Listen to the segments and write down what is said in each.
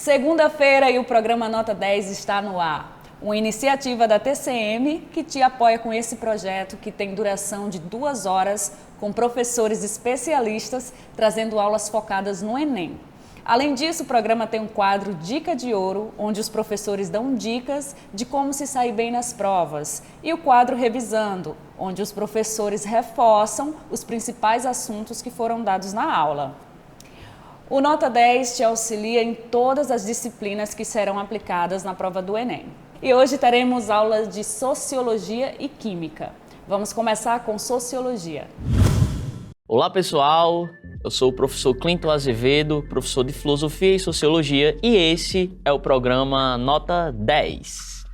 Segunda-feira e o programa Nota 10 está no ar. Uma iniciativa da TCM que te apoia com esse projeto que tem duração de 2 horas com professores especialistas trazendo aulas focadas no Enem. Além disso, o programa tem um quadro Dica de Ouro, onde os professores dão dicas de como se sair bem nas provas. E o quadro Revisando, onde os professores reforçam os principais assuntos que foram dados na aula. O Nota 10 te auxilia em todas as disciplinas que serão aplicadas na prova do Enem. E hoje teremos aulas de Sociologia e Química. Vamos começar com Sociologia. Olá pessoal, eu sou o professor Clinton Azevedo, professor de Filosofia e Sociologia e esse é o programa Nota 10.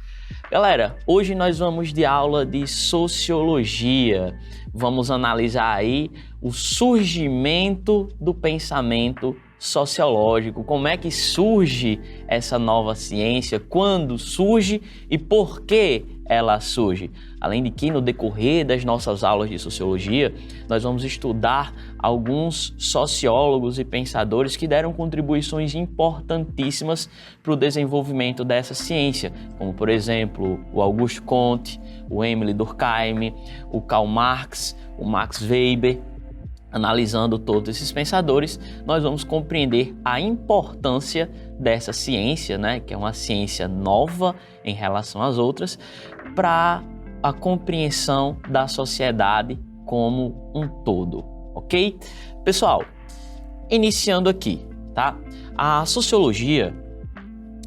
Galera, hoje nós vamos de aula de Sociologia. Vamos analisar aí o surgimento do pensamento sociológico, como é que surge essa nova ciência, quando surge e por que ela surge. Além de que no decorrer das nossas aulas de Sociologia, nós vamos estudar alguns sociólogos e pensadores que deram contribuições importantíssimas para o desenvolvimento dessa ciência, como por exemplo o Auguste Comte, o Émile Durkheim, o Karl Marx, o Max Weber. Analisando todos esses pensadores, nós vamos compreender a importância dessa ciência, né, que é uma ciência nova em relação às outras, para a compreensão da sociedade como um todo, ok? Pessoal, iniciando aqui, tá? A sociologia,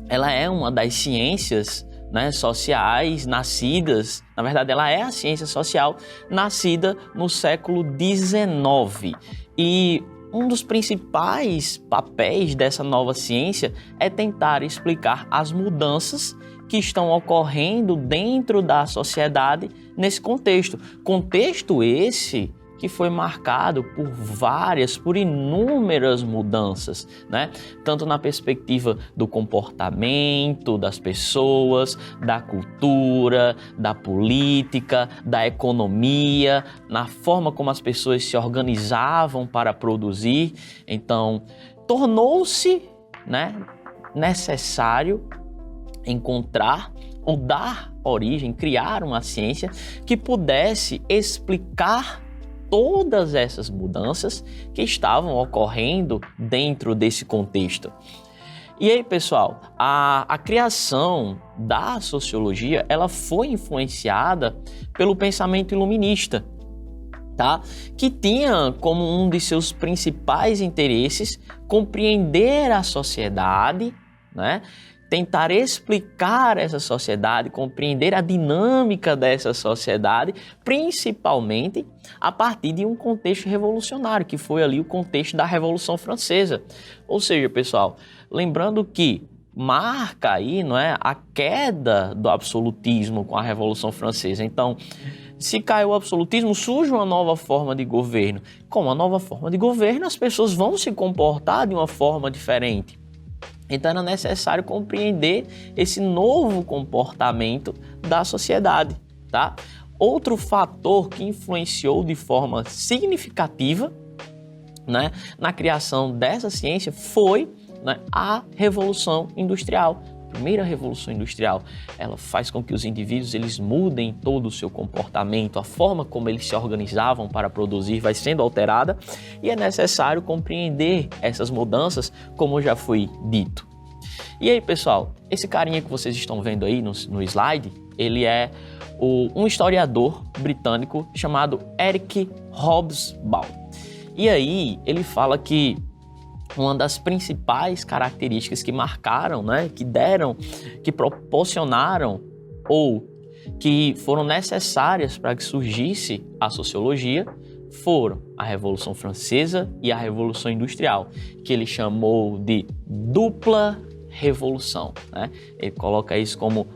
ela é uma das ciências, né, sociais nascidas, na verdade ela é a ciência social nascida no século XIX e um dos principais papéis dessa nova ciência é tentar explicar as mudanças que estão ocorrendo dentro da sociedade nesse contexto. Contexto esse que foi marcado por inúmeras mudanças, né? Tanto na perspectiva do comportamento das pessoas, da cultura, da política, da economia, na forma como as pessoas se organizavam para produzir. Então, tornou-se, né, necessário encontrar ou dar origem, criar uma ciência que pudesse explicar todas essas mudanças que estavam ocorrendo dentro desse contexto. E aí, pessoal, a criação da sociologia, ela foi influenciada pelo pensamento iluminista, tá? Que tinha como um de seus principais interesses compreender a sociedade, né? Tentar explicar essa sociedade, compreender a dinâmica dessa sociedade, principalmente a partir de um contexto revolucionário, que foi ali o contexto da Revolução Francesa. Ou seja, pessoal, lembrando que marca aí, não é, a queda do absolutismo com a Revolução Francesa. Então, se cai o absolutismo, surge uma nova forma de governo. Com uma nova forma de governo, as pessoas vão se comportar de uma forma diferente. Então era necessário compreender esse novo comportamento da sociedade, tá? Outro fator que influenciou de forma significativa, né, na criação dessa ciência foi, né, a Revolução Industrial. A primeira Revolução Industrial, ela faz com que os indivíduos eles mudem todo o seu comportamento, a forma como eles se organizavam para produzir vai sendo alterada e é necessário compreender essas mudanças, como já foi dito. E aí, pessoal, esse carinha que vocês estão vendo aí no slide, ele é um historiador britânico chamado Eric Hobsbawm. E aí, ele fala que uma das principais características que marcaram, né, que proporcionaram ou que foram necessárias para que surgisse a sociologia foram a Revolução Francesa e a Revolução Industrial, que ele chamou de dupla revolução, né? Ele coloca isso como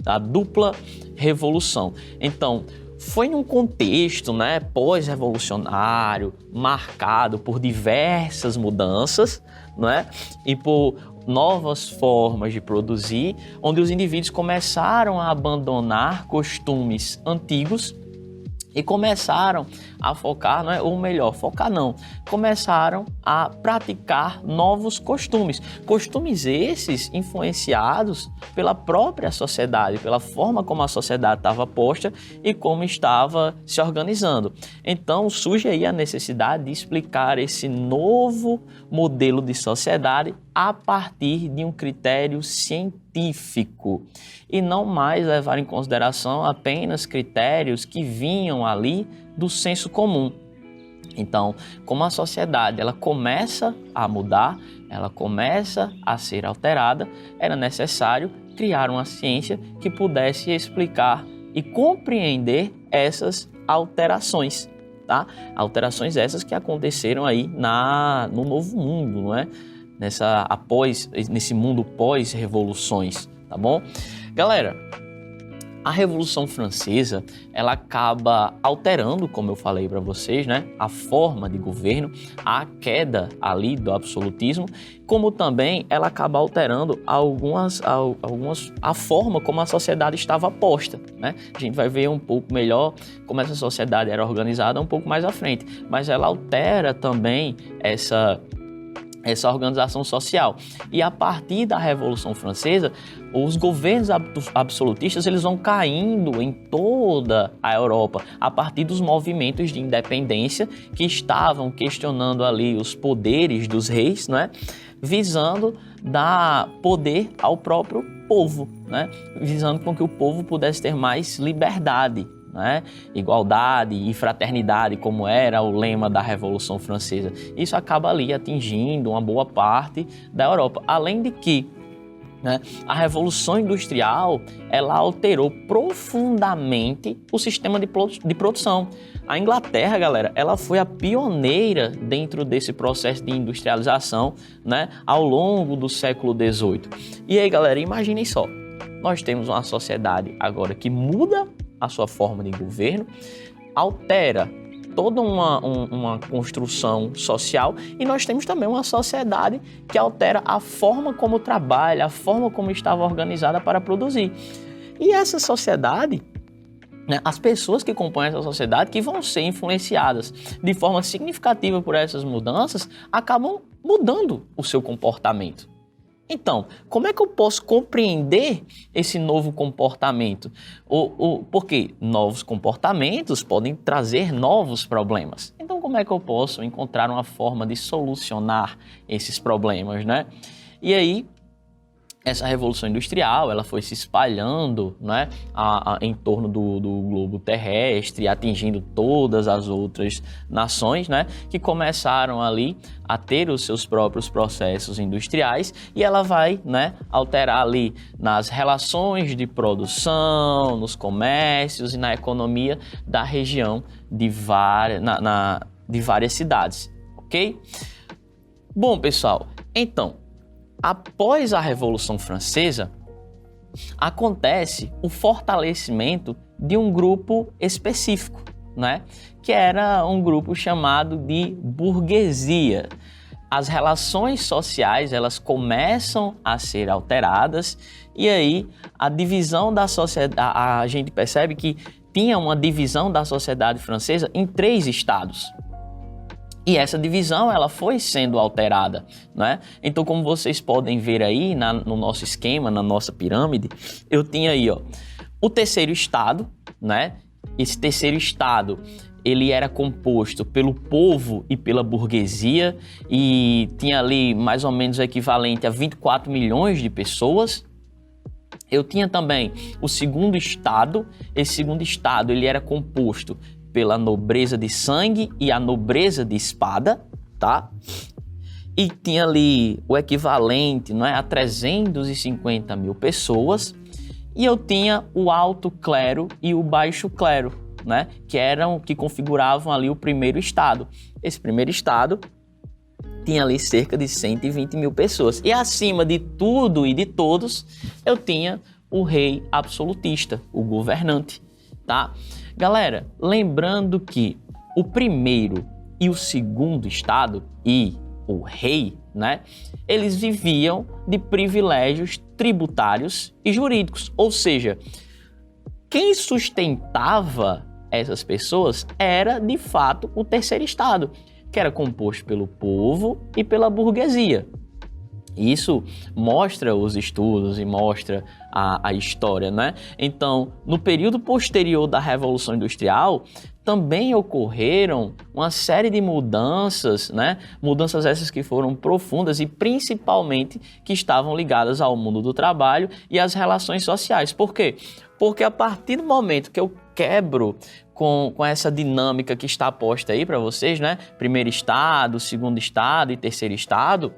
a dupla revolução. Então, foi num contexto, né, pós-revolucionário, marcado por diversas mudanças, né, e por novas formas de produzir, onde os indivíduos começaram a abandonar costumes antigos E começaram a focar, ou melhor, focar não, começaram a praticar novos costumes. Costumes esses influenciados pela própria sociedade, pela forma como a sociedade estava posta e como estava se organizando. Então surge aí a necessidade de explicar esse novo modelo de sociedade a partir de um critério científico e não mais levar em consideração apenas critérios que vinham ali do senso comum. Então, como a sociedade ela começa a mudar, ela começa a ser alterada, era necessário criar uma ciência que pudesse explicar e compreender essas alterações, tá? Alterações essas que aconteceram aí no Novo Mundo, não é? Nesse mundo pós-revoluções, tá bom? Galera, a Revolução Francesa, ela acaba alterando, como eu falei para vocês, né, a forma de governo, a queda ali do absolutismo, como também ela acaba alterando a forma como a sociedade estava posta, né? A gente vai ver um pouco melhor como essa sociedade era organizada um pouco mais à frente, mas ela altera também essa organização social. E a partir da Revolução Francesa, os governos absolutistas eles vão caindo em toda a Europa, a partir dos movimentos de independência que estavam questionando ali os poderes dos reis, né? Visando dar poder ao próprio povo, né? Visando com que o povo pudesse ter mais liberdade, né? Igualdade e fraternidade, como era o lema da Revolução Francesa. Isso acaba ali atingindo uma boa parte da Europa. Além de que, né, a Revolução Industrial ela alterou profundamente o sistema de produção. A Inglaterra, galera, ela foi a pioneira dentro desse processo de industrialização, né, ao longo do século XVIII. E aí, galera, imaginem só, nós temos uma sociedade agora que muda a sua forma de governo, altera toda uma construção social e nós temos também uma sociedade que altera a forma como trabalha, a forma como estava organizada para produzir. E essa sociedade, né, as pessoas que compõem essa sociedade, que vão ser influenciadas de forma significativa por essas mudanças, acabam mudando o seu comportamento. Então, como é que eu posso compreender esse novo comportamento? Porque novos comportamentos podem trazer novos problemas. Então, como é que eu posso encontrar uma forma de solucionar esses problemas, né? E aí, essa Revolução Industrial, ela foi se espalhando, né, em torno do globo terrestre, atingindo todas as outras nações, né, que começaram ali a ter os seus próprios processos industriais e ela vai, né, alterar ali nas relações de produção, nos comércios e na economia da região de várias cidades, ok? Bom, pessoal, então, após a Revolução Francesa, acontece o fortalecimento de um grupo específico, né? Que era um grupo chamado de burguesia. As relações sociais elas começam a ser alteradas e aí a divisão da sociedade, a gente percebe que tinha uma divisão da sociedade francesa em 3 estados. E essa divisão ela foi sendo alterada, né? Então, como vocês podem ver aí no nosso esquema, na nossa pirâmide, eu tinha aí, ó, o terceiro estado, né? Esse terceiro estado, ele era composto pelo povo e pela burguesia e tinha ali mais ou menos o equivalente a 24 milhões de pessoas. Eu tinha também o segundo estado. Esse segundo estado, ele era composto pela nobreza de sangue e a nobreza de espada, tá? E tinha ali o equivalente, não é, a 350 mil pessoas. E eu tinha o alto clero e o baixo clero, né? Que configuravam ali o primeiro estado. Esse primeiro estado tinha ali cerca de 120 mil pessoas. E acima de tudo e de todos, eu tinha o rei absolutista, o governante, tá? Galera, lembrando que o primeiro e o segundo estado e o rei, né, eles viviam de privilégios tributários e jurídicos, ou seja, quem sustentava essas pessoas era, de fato, o terceiro estado, que era composto pelo povo e pela burguesia. Isso mostra os estudos e mostra a história, né? Então, no período posterior da Revolução Industrial, também ocorreram uma série de mudanças, né? Mudanças essas que foram profundas e principalmente que estavam ligadas ao mundo do trabalho e às relações sociais. Por quê? Porque a partir do momento que eu quebro com essa dinâmica que está posta aí para vocês, né? Primeiro estado, segundo estado e terceiro estado,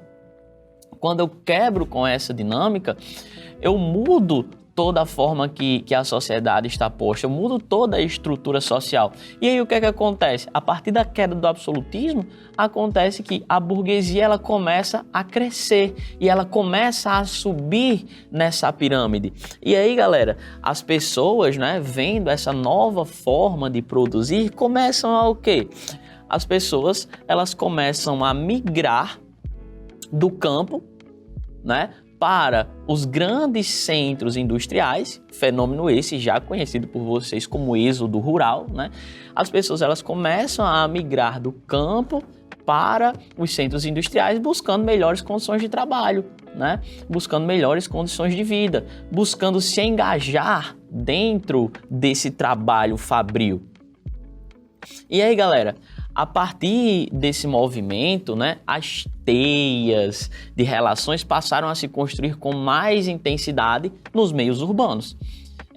quando eu quebro com essa dinâmica, eu mudo toda a forma que a sociedade está posta, eu mudo toda a estrutura social. E aí o que é que acontece? A partir da queda do absolutismo, acontece que a burguesia ela começa a crescer e ela começa a subir nessa pirâmide. E aí, galera, as pessoas, né, vendo essa nova forma de produzir, começam a o quê? As pessoas, elas começam a migrar do campo, né, para os grandes centros industriais, fenômeno esse já conhecido por vocês como êxodo rural, né? As pessoas elas começam a migrar do campo para os centros industriais buscando melhores condições de trabalho, né? Buscando melhores condições de vida, buscando se engajar dentro desse trabalho fabril. E aí, galera, a partir desse movimento, né, as teias de relações passaram a se construir com mais intensidade nos meios urbanos.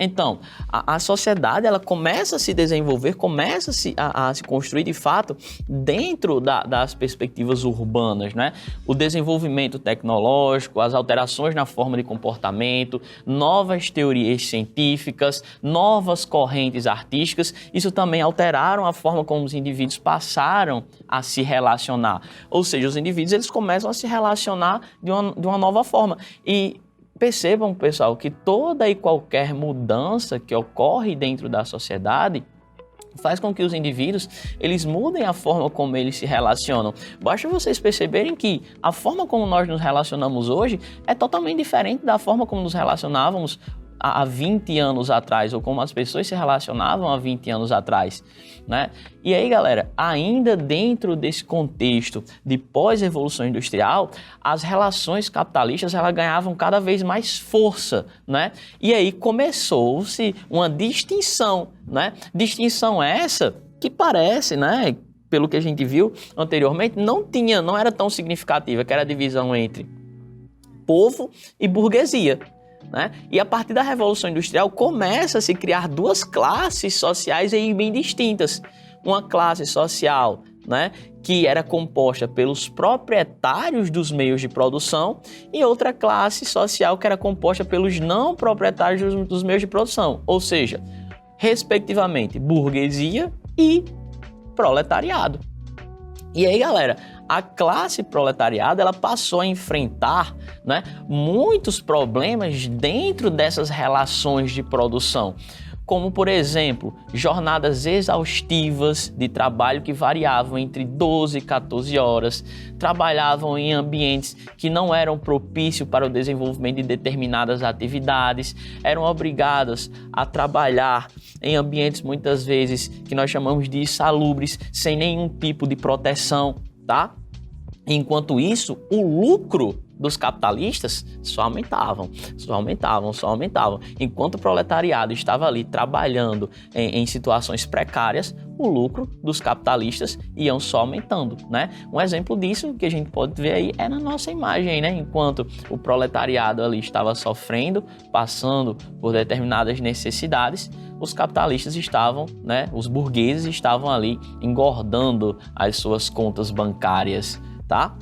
Então, a sociedade ela começa a se desenvolver, começa a se construir de fato dentro das perspectivas urbanas, né? O desenvolvimento tecnológico, as alterações na forma de comportamento, novas teorias científicas, novas correntes artísticas, isso também alteraram a forma como os indivíduos passaram a se relacionar. Ou seja, os indivíduos eles começam a se relacionar de uma nova forma. E percebam, pessoal, que toda e qualquer mudança que ocorre dentro da sociedade faz com que os indivíduos eles mudem a forma como eles se relacionam. Basta vocês perceberem que a forma como nós nos relacionamos hoje é totalmente diferente da forma como nos relacionávamos há 20 anos atrás, ou como as pessoas se relacionavam há 20 anos atrás, né? E aí, galera, ainda dentro desse contexto de pós-revolução industrial, as relações capitalistas elas ganhavam cada vez mais força, né? E aí começou-se uma distinção, né? Distinção essa que parece, né, pelo que a gente viu anteriormente, não era tão significativa, que era a divisão entre povo e burguesia, né? E a partir da Revolução Industrial começa a se criar duas classes sociais aí bem distintas. Uma classe social, né, que era composta pelos proprietários dos meios de produção e outra classe social que era composta pelos não proprietários dos meios de produção, ou seja, respectivamente, burguesia e proletariado. E aí, galera, a classe proletariada ela passou a enfrentar, né, muitos problemas dentro dessas relações de produção, como, por exemplo, jornadas exaustivas de trabalho que variavam entre 12 e 14 horas, trabalhavam em ambientes que não eram propícios para o desenvolvimento de determinadas atividades, eram obrigadas a trabalhar em ambientes muitas vezes que nós chamamos de insalubres, sem nenhum tipo de proteção, tá? Enquanto isso, o lucro dos capitalistas só aumentavam. Enquanto o proletariado estava ali trabalhando em situações precárias, o lucro dos capitalistas iam só aumentando, né? Um exemplo disso que a gente pode ver aí é na nossa imagem, né? Enquanto o proletariado ali estava sofrendo, passando por determinadas necessidades, os capitalistas estavam, né? Os burgueses estavam ali engordando as suas contas bancárias, tá?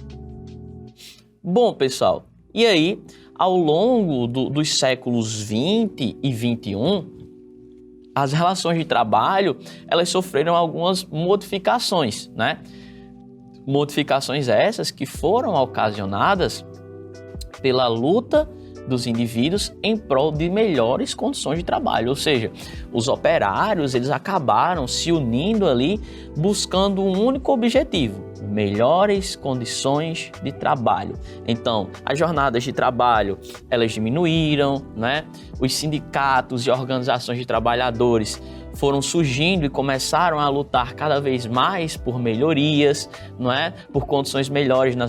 Bom, pessoal, e aí, ao longo dos séculos 20 e 21, as relações de trabalho, elas sofreram algumas modificações, né? Modificações essas que foram ocasionadas pela luta dos indivíduos em prol de melhores condições de trabalho, ou seja, os operários, eles acabaram se unindo ali buscando um único objetivo, melhores condições de trabalho. Então, as jornadas de trabalho, elas diminuíram, né? Os sindicatos e organizações de trabalhadores foram surgindo e começaram a lutar cada vez mais por melhorias, não é? Por condições melhores na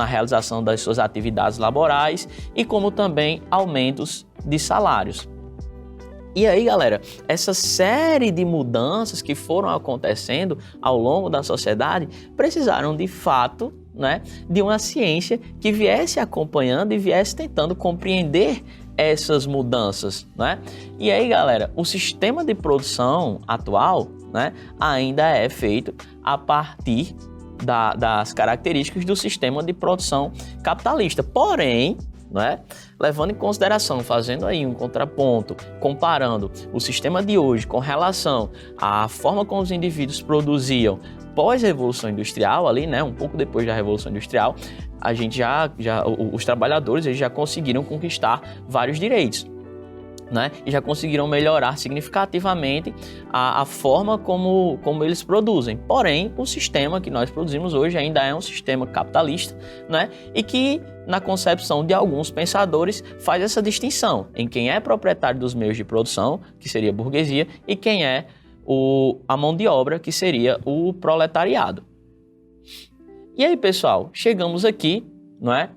realização das suas atividades laborais e como também aumentos de salários. E aí, galera, essa série de mudanças que foram acontecendo ao longo da sociedade precisaram, de fato, né, de uma ciência que viesse acompanhando e viesse tentando compreender essas mudanças, né? E aí, galera, o sistema de produção atual, né, ainda é feito a partir das características do sistema de produção capitalista. Porém, né, levando em consideração, fazendo aí um contraponto, comparando o sistema de hoje com relação à forma como os indivíduos produziam pós-revolução industrial, ali, né, um pouco depois da revolução industrial, a gente os trabalhadores eles já conseguiram conquistar vários direitos, né, e já conseguiram melhorar significativamente a forma como eles produzem. Porém, o sistema que nós produzimos hoje ainda é um sistema capitalista, né, e que, na concepção de alguns pensadores, faz essa distinção em quem é proprietário dos meios de produção, que seria a burguesia, e quem é a mão de obra, que seria o proletariado. E aí, pessoal, chegamos aqui, não é,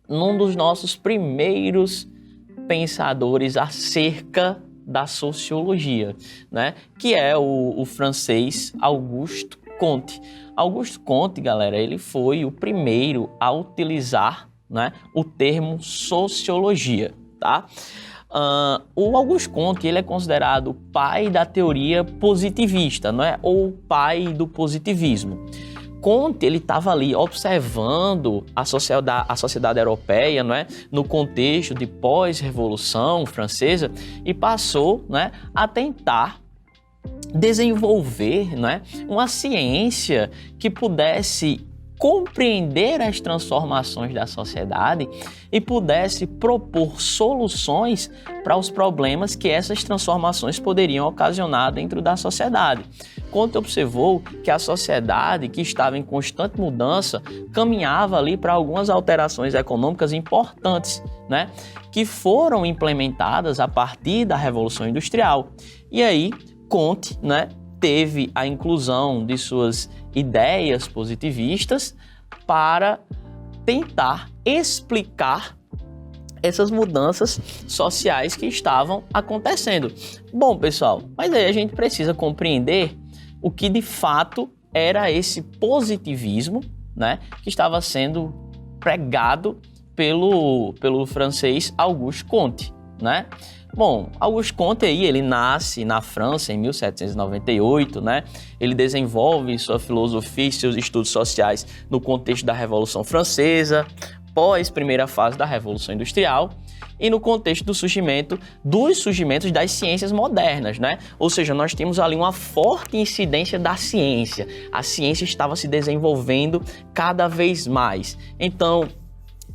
num dos nossos primeiros pensadores acerca da sociologia, né, que é o francês Auguste Comte. Auguste Comte, galera, ele foi o primeiro a utilizar, né, o termo sociologia, tá? O Auguste Comte, ele é considerado o pai da teoria positivista, não é? Ou o pai do positivismo. Comte, ele estava ali observando a sociedade europeia, não é? No contexto de pós-revolução francesa, e passou, né, a tentar desenvolver, né, uma ciência que pudesse compreender as transformações da sociedade e pudesse propor soluções para os problemas que essas transformações poderiam ocasionar dentro da sociedade. Comte observou que a sociedade, que estava em constante mudança, caminhava ali para algumas alterações econômicas importantes, né, que foram implementadas a partir da Revolução Industrial. E aí, Comte, né, teve a inclusão de suas ideias positivistas para tentar explicar essas mudanças sociais que estavam acontecendo. Bom, pessoal, mas aí a gente precisa compreender o que de fato era esse positivismo, né, que estava sendo pregado pelo francês Auguste Comte, né? Bom, Auguste Comte aí, ele nasce na França em 1798, né? Ele desenvolve sua filosofia e seus estudos sociais no contexto da Revolução Francesa, pós primeira fase da Revolução Industrial e no contexto dos surgimentos das ciências modernas, né? Ou seja, nós temos ali uma forte incidência da ciência. A ciência estava se desenvolvendo cada vez mais. Então,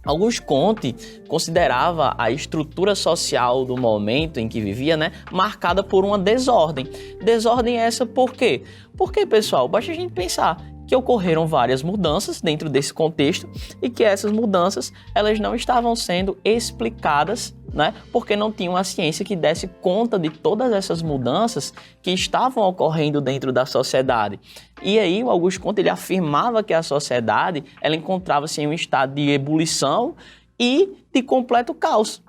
Auguste Comte considerava a estrutura social do momento em que vivia, né, marcada por uma desordem. Desordem essa por quê? Porque, pessoal, basta a gente pensar que ocorreram várias mudanças dentro desse contexto e que essas mudanças elas não estavam sendo explicadas, né, porque não tinha uma ciência que desse conta de todas essas mudanças que estavam ocorrendo dentro da sociedade. E aí o Auguste Comte ele afirmava que a sociedade ela encontrava-se em um estado de ebulição e de completo caos.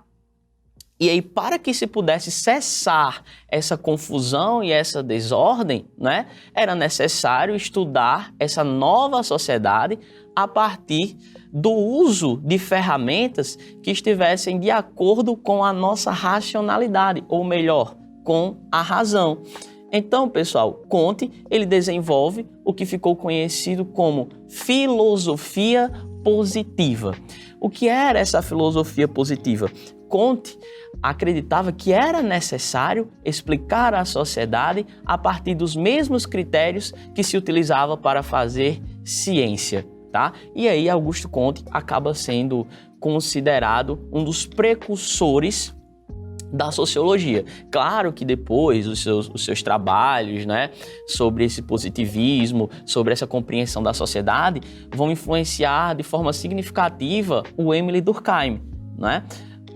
E aí, para que se pudesse cessar essa confusão e essa desordem, né, era necessário estudar essa nova sociedade a partir do uso de ferramentas que estivessem de acordo com a nossa racionalidade, ou melhor, com a razão. Então, pessoal, Comte ele desenvolve o que ficou conhecido como filosofia positiva. O que era essa filosofia positiva? Comte acreditava que era necessário explicar a sociedade a partir dos mesmos critérios que se utilizava para fazer ciência, tá? E aí Auguste Comte acaba sendo considerado um dos precursores da sociologia. Claro que depois os seus trabalhos, né, sobre esse positivismo, sobre essa compreensão da sociedade, vão influenciar de forma significativa o Émile Durkheim, né?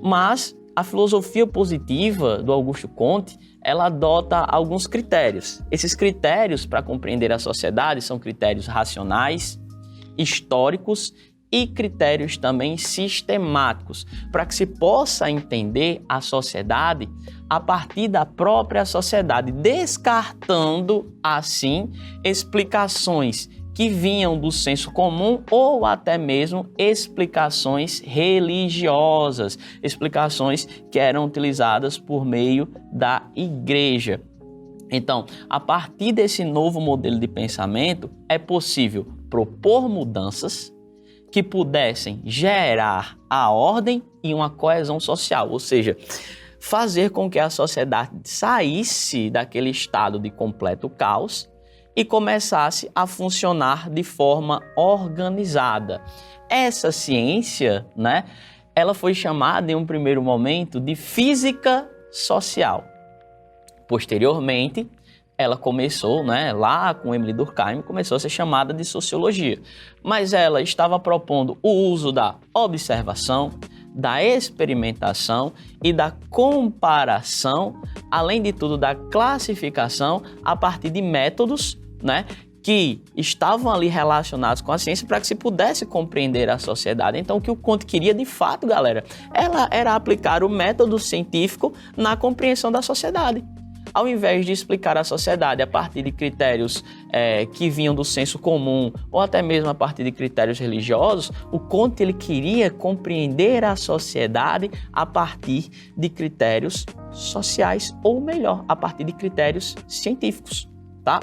Mas a filosofia positiva do Augusto Comte, ela adota alguns critérios. Esses critérios para compreender a sociedade são critérios racionais, históricos e critérios também sistemáticos, para que se possa entender a sociedade a partir da própria sociedade, descartando, assim, explicações que vinham do senso comum ou até mesmo explicações religiosas, explicações que eram utilizadas por meio da igreja. Então, a partir desse novo modelo de pensamento, é possível propor mudanças que pudessem gerar a ordem e uma coesão social, ou seja, fazer com que a sociedade saísse daquele estado de completo caos e começasse a funcionar de forma organizada. Essa ciência, né, ela foi chamada em um primeiro momento de física social. Posteriormente, ela começou, né, lá com Émile Durkheim, começou a ser chamada de sociologia. Mas ela estava propondo o uso da observação, da experimentação e da comparação, além de tudo da classificação a partir de métodos, né, que estavam ali relacionados com a ciência para que se pudesse compreender a sociedade. Então, o que o Comte queria, de fato, galera, era aplicar o método científico na compreensão da sociedade. Ao invés de explicar a sociedade a partir de critérios que vinham do senso comum ou até mesmo a partir de critérios religiosos, o Comte ele queria compreender a sociedade a partir de critérios sociais, ou melhor, a partir de critérios científicos, tá?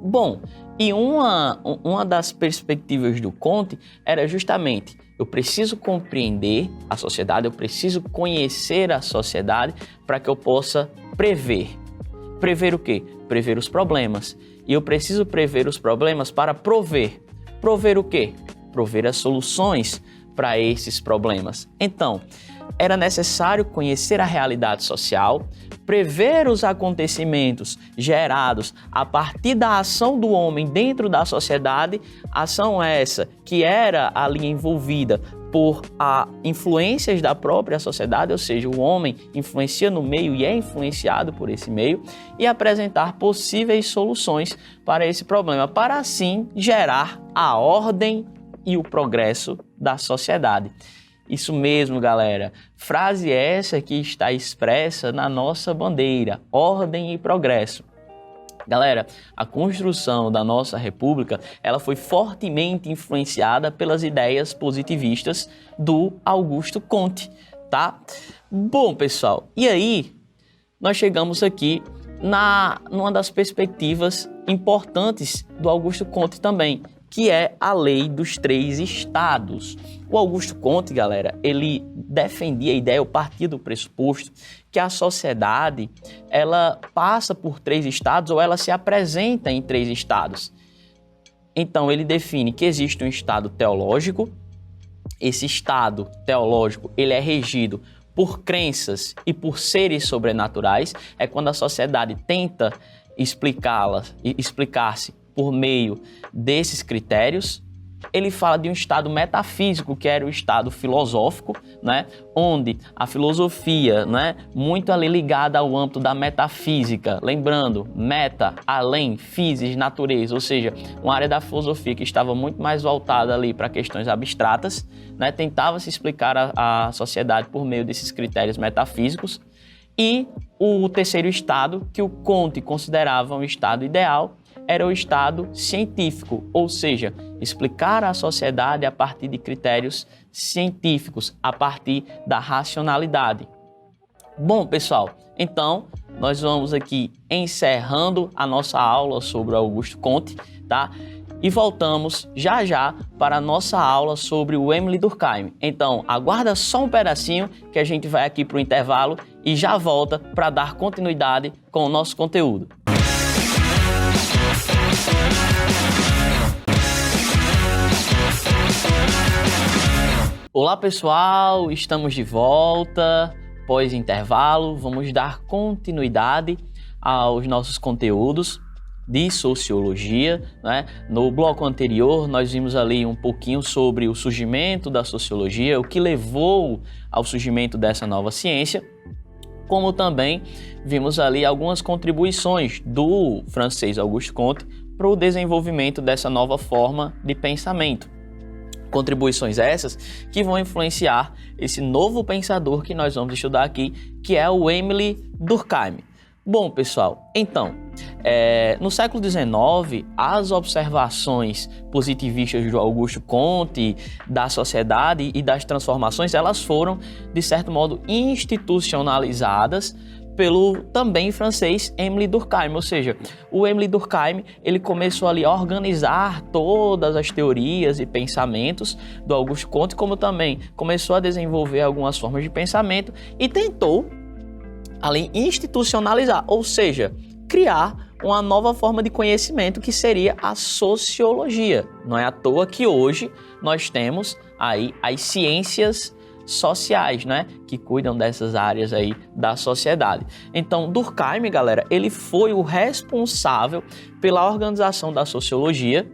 Bom, e uma das perspectivas do Comte era justamente: eu preciso compreender a sociedade, eu preciso conhecer a sociedade para que eu possa prever. Prever o quê? Prever os problemas. E eu preciso prever os problemas para prover. Prover o quê? Prover as soluções para esses problemas. Então, era necessário conhecer a realidade social, prever os acontecimentos gerados a partir da ação do homem dentro da sociedade, ação essa que era ali envolvida por influências da própria sociedade, ou seja, o homem influencia no meio e é influenciado por esse meio, e apresentar possíveis soluções para esse problema, para assim gerar a ordem e o progresso da sociedade. Isso mesmo, galera. Frase essa que está expressa na nossa bandeira: ordem e progresso. Galera, a construção da nossa república, ela foi fortemente influenciada pelas ideias positivistas do Augusto Comte, tá? Bom, pessoal, e aí nós chegamos aqui numa das perspectivas importantes do Augusto Comte também, que é a lei dos 3 estados. O Augusto Comte, galera, ele defendia a ideia, eu partia do pressuposto que a sociedade, ela passa por 3 estados ou ela se apresenta em 3 estados. Então, ele define que existe um estado teológico. Esse estado teológico, ele é regido por crenças e por seres sobrenaturais. É quando a sociedade tenta explicar-se por meio desses critérios. Ele fala de um estado metafísico, que era o estado filosófico, né? Onde a filosofia, né, muito ali ligada ao âmbito da metafísica, lembrando, meta, além, physis, natureza, ou seja, uma área da filosofia que estava muito mais voltada ali para questões abstratas, né? Tentava se explicar a sociedade por meio desses critérios metafísicos. E o terceiro estado, que o Comte considerava um estado ideal, era o estado científico, ou seja, explicar a sociedade a partir de critérios científicos, a partir da racionalidade. Bom, pessoal, então nós vamos aqui encerrando a nossa aula sobre o Augusto Comte, tá? E voltamos já já para a nossa aula sobre o Émile Durkheim. Então, aguarda só um pedacinho que a gente vai aqui para o intervalo e já volta para dar continuidade com o nosso conteúdo. Olá, pessoal, estamos de volta. Após intervalo, vamos dar continuidade aos nossos conteúdos de sociologia, né? No bloco anterior, nós vimos ali um pouquinho sobre o surgimento da sociologia, o que levou ao surgimento dessa nova ciência, como também vimos ali algumas contribuições do francês Auguste Comte para o desenvolvimento dessa nova forma de pensamento. Contribuições essas que vão influenciar esse novo pensador que nós vamos estudar aqui, que é o Émile Durkheim. Bom, pessoal, então, no século XIX, as observações positivistas do Auguste Comte, da sociedade e das transformações, elas foram, de certo modo, institucionalizadas pelo também francês Émile Durkheim, ou seja, o Émile Durkheim ele começou ali a organizar todas as teorias e pensamentos do Auguste Comte, como também começou a desenvolver algumas formas de pensamento e tentou ali institucionalizar, ou seja, criar uma nova forma de conhecimento que seria a sociologia. Não é à toa que hoje nós temos aí as ciências sociais, né, que cuidam dessas áreas aí da sociedade. Então, Durkheim, galera, ele foi o responsável pela organização da sociologia,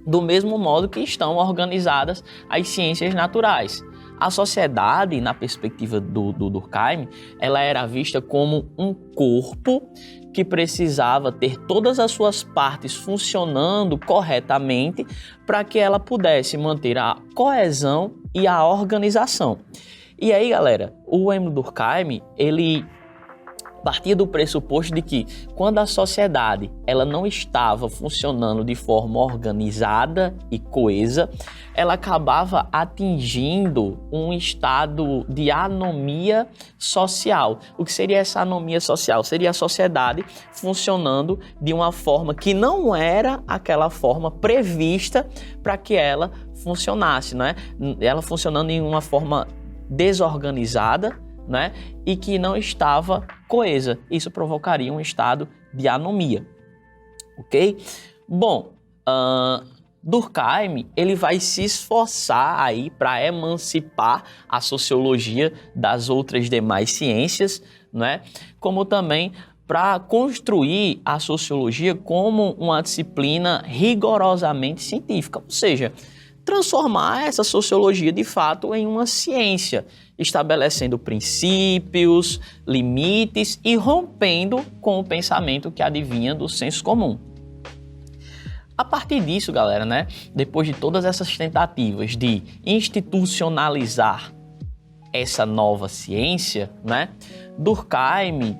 do mesmo modo que estão organizadas as ciências naturais. A sociedade, na perspectiva do Durkheim, ela era vista como um corpo que precisava ter todas as suas partes funcionando corretamente para que ela pudesse manter a coesão e a organização. E aí, galera, o Émile Durkheim, ele partia do pressuposto de que quando a sociedade ela não estava funcionando de forma organizada e coesa, ela acabava atingindo um estado de anomia social. O que seria essa anomia social? Seria a sociedade funcionando de uma forma que não era aquela forma prevista para que ela funcionasse, né? Ela funcionando em uma forma desorganizada, né? E que não estava coesa. Isso provocaria um estado de anomia, ok? Bom, Durkheim ele vai se esforçar aí para emancipar a sociologia das outras demais ciências, né? Como também para construir a sociologia como uma disciplina rigorosamente científica, ou seja, transformar essa sociologia de fato em uma ciência, estabelecendo princípios, limites e rompendo com o pensamento que adivinha do senso comum. A partir disso, galera, né, depois de todas essas tentativas de institucionalizar essa nova ciência, né, Durkheim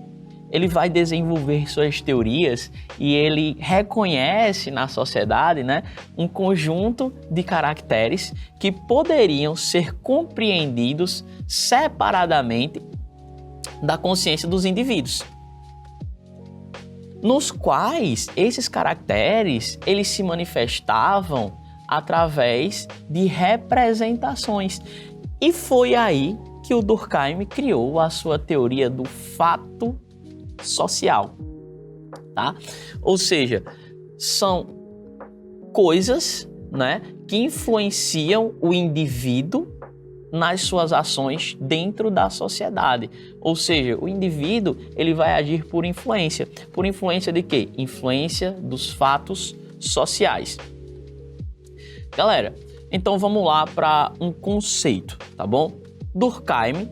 ele vai desenvolver suas teorias e ele reconhece na sociedade, né, um conjunto de caracteres que poderiam ser compreendidos separadamente da consciência dos indivíduos, nos quais esses caracteres eles se manifestavam através de representações. E foi aí que o Durkheim criou a sua teoria do fato social, tá? Ou seja, são coisas, né, que influenciam o indivíduo nas suas ações dentro da sociedade. Ou seja, o indivíduo ele vai agir por influência. Por influência de quê? Influência dos fatos sociais. Galera, então vamos lá para um conceito, tá bom? Durkheim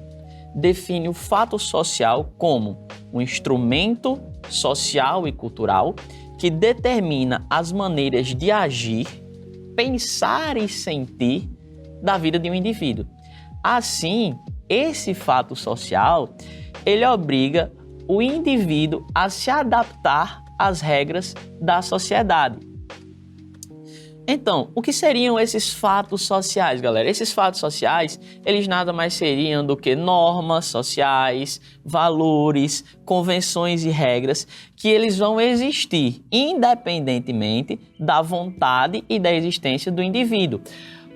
define o fato social como um instrumento social e cultural que determina as maneiras de agir, pensar e sentir da vida de um indivíduo. Assim, esse fato social, ele obriga o indivíduo a se adaptar às regras da sociedade. Então, o que seriam esses fatos sociais, galera? Esses fatos sociais, eles nada mais seriam do que normas sociais, valores, convenções e regras que eles vão existir independentemente da vontade e da existência do indivíduo.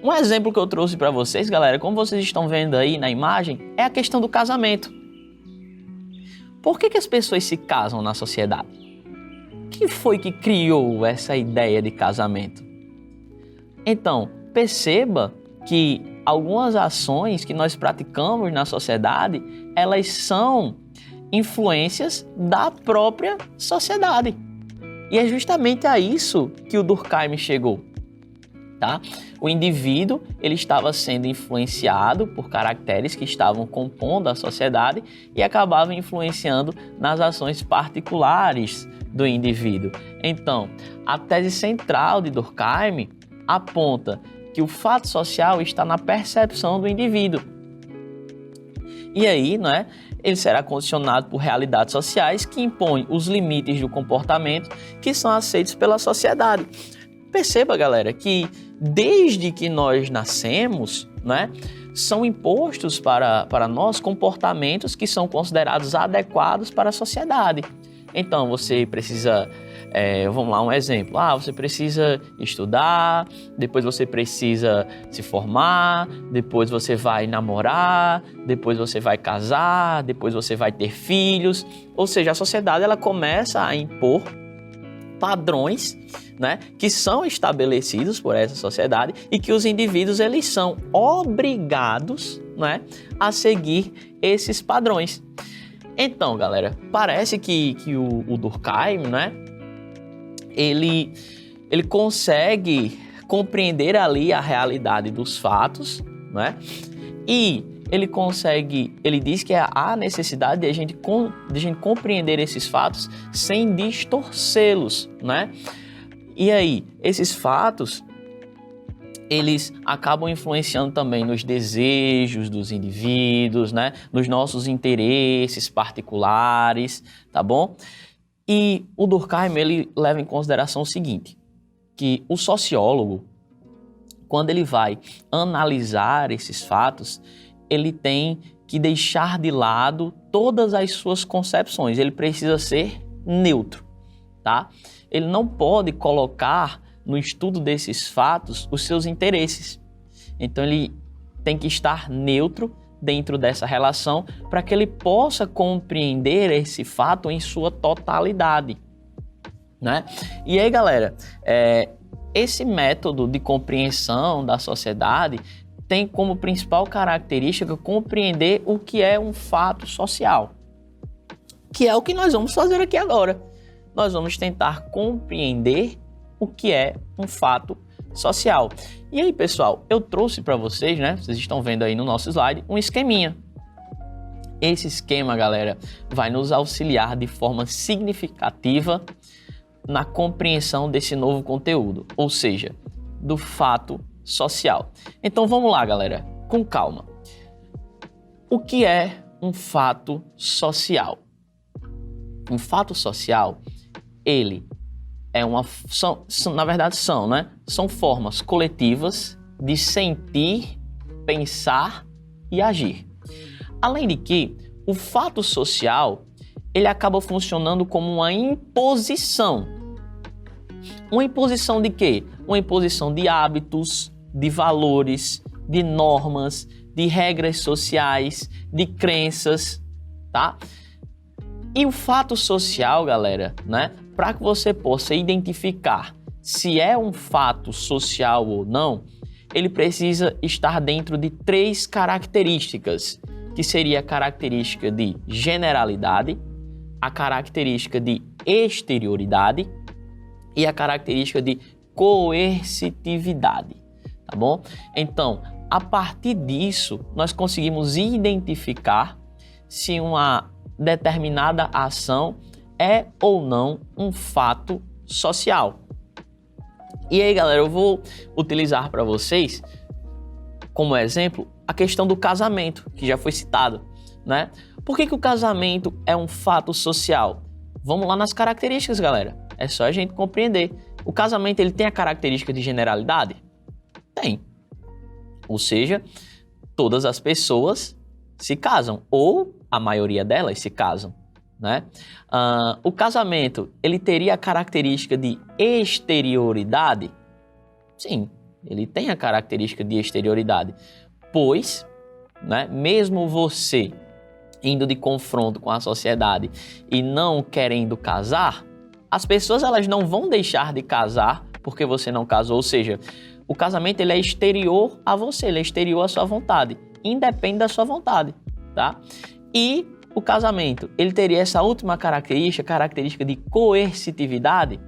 Um exemplo que eu trouxe para vocês, galera, como vocês estão vendo aí na imagem, é a questão do casamento. Por que as pessoas se casam na sociedade? Quem foi que criou essa ideia de casamento? Então, perceba que algumas ações que nós praticamos na sociedade, elas são influências da própria sociedade. E é justamente a isso que o Durkheim chegou. Tá? O indivíduo ele estava sendo influenciado por caracteres que estavam compondo a sociedade e acabavam influenciando nas ações particulares do indivíduo. Então, a tese central de Durkheim aponta que o fato social está na percepção do indivíduo. E aí, né, ele será condicionado por realidades sociais que impõem os limites do comportamento que são aceitos pela sociedade. Perceba, galera, que desde que nós nascemos, né, são impostos para nós comportamentos que são considerados adequados para a sociedade. Então, você precisa, vamos lá, um exemplo. Você precisa estudar, depois você precisa se formar, depois você vai namorar, depois você vai casar, depois você vai ter filhos. Ou seja, a sociedade ela começa a impor padrões, né, que são estabelecidos por essa sociedade e que os indivíduos eles são obrigados, né, a seguir esses padrões. Então, galera, parece que o Durkheim, né, ele consegue compreender ali a realidade dos fatos, né, e ele diz que há necessidade de a gente compreender esses fatos sem distorcê-los, né? E aí, esses fatos, eles acabam influenciando também nos desejos dos indivíduos, né? Nos nossos interesses particulares, tá bom? E o Durkheim, ele leva em consideração o seguinte, que o sociólogo, quando ele vai analisar esses fatos, ele tem que deixar de lado todas as suas concepções. Ele precisa ser neutro, tá? Ele não pode colocar no estudo desses fatos os seus interesses. Então, ele tem que estar neutro dentro dessa relação para que ele possa compreender esse fato em sua totalidade, né? E aí, galera, esse método de compreensão da sociedade tem como principal característica compreender o que é um fato social, que é o que nós vamos fazer aqui agora. Nós vamos tentar compreender o que é um fato social. E aí, pessoal, eu trouxe para vocês, né? Vocês estão vendo aí no nosso slide, um esqueminha. Esse esquema, galera, vai nos auxiliar de forma significativa na compreensão desse novo conteúdo, ou seja, do fato social. Então vamos lá, galera, com calma. O que é um fato social? Um fato social, ele é são formas coletivas de sentir, pensar e agir. Além de que o fato social, ele acaba funcionando como uma imposição. Uma imposição de quê? Uma imposição de hábitos, de valores, de normas, de regras sociais, de crenças, tá? E o fato social, galera, né? Para que você possa identificar se é um fato social ou não, ele precisa estar dentro de 3 características, que seria a característica de generalidade, a característica de exterioridade e a característica de coercitividade, tá bom? Então, a partir disso, nós conseguimos identificar se uma determinada ação é ou não um fato social. E aí, galera, eu vou utilizar para vocês, como exemplo, a questão do casamento, que já foi citado, né? Por que o casamento é um fato social? Vamos lá nas características, galera. É só a gente compreender. O casamento, ele tem a característica de generalidade? Tem. Ou seja, todas as pessoas se casam, ou a maioria delas se casam, né? O casamento, ele teria a característica de exterioridade? Sim, ele tem a característica de exterioridade, pois, né, mesmo você indo de confronto com a sociedade e não querendo casar, as pessoas elas não vão deixar de casar porque você não casou, ou seja, O casamento ele é exterior a você, ele é exterior à sua vontade, independe da sua vontade, tá? E o casamento, ele teria essa última característica de coercitividade?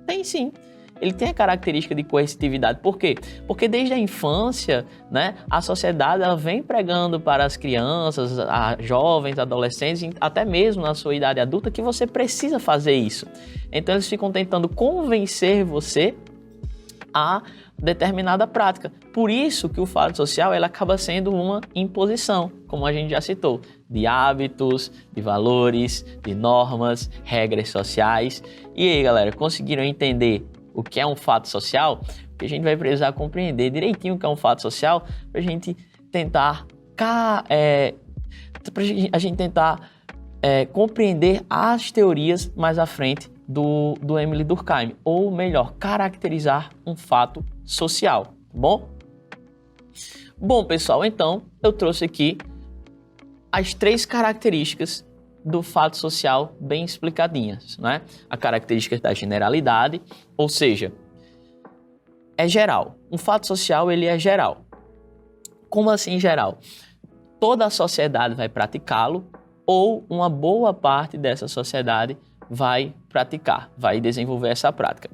Tem sim. Ele tem a característica de coercitividade. Por quê? Porque desde a infância, né, a sociedade ela vem pregando para as crianças, a jovens, adolescentes, até mesmo na sua idade adulta, que você precisa fazer isso. Então eles ficam tentando convencer você a determinada prática. Por isso que o fato social ela acaba sendo uma imposição, como a gente já citou, de hábitos, de valores, de normas, regras sociais. E aí, galera, conseguiram entender o que é um fato social? Porque a gente vai precisar compreender direitinho o que é um fato social para a gente tentar compreender as teorias mais à frente do Emile Durkheim, ou melhor, caracterizar um fato social, tá bom? Bom, pessoal, então eu trouxe aqui as 3 características do fato social bem explicadinhas, né? A característica da generalidade, ou seja, é geral. Um fato social, ele é geral. Como assim geral? Toda a sociedade vai praticá-lo ou uma boa parte dessa sociedade vai praticar, vai desenvolver essa prática.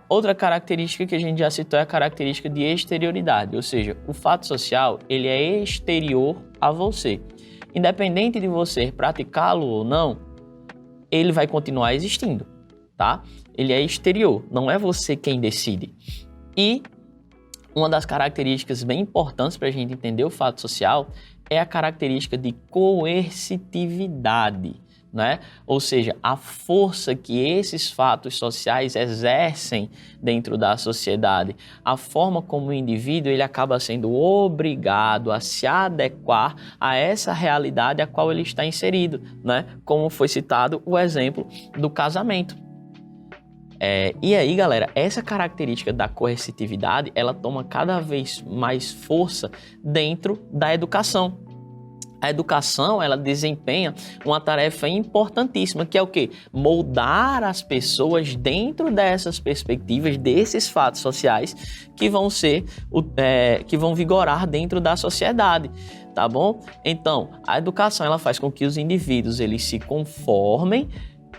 Outra característica que a gente já citou é a característica de exterioridade, ou seja, o fato social, ele é exterior a você. Independente de você praticá-lo ou não, ele vai continuar existindo, tá? Ele é exterior, não é você quem decide. E uma das características bem importantes para a gente entender o fato social é a característica de coercitividade, né? Ou seja, a força que esses fatos sociais exercem dentro da sociedade, a forma como o indivíduo ele acaba sendo obrigado a se adequar a essa realidade a qual ele está inserido, né? Como foi citado o exemplo do casamento. E aí, galera, essa característica da coercitividade, ela toma cada vez mais força dentro da educação. A educação, ela desempenha uma tarefa importantíssima, que é o quê? Moldar as pessoas dentro dessas perspectivas, desses fatos sociais que vão que vão vigorar dentro da sociedade, tá bom? Então, a educação, ela faz com que os indivíduos, eles se conformem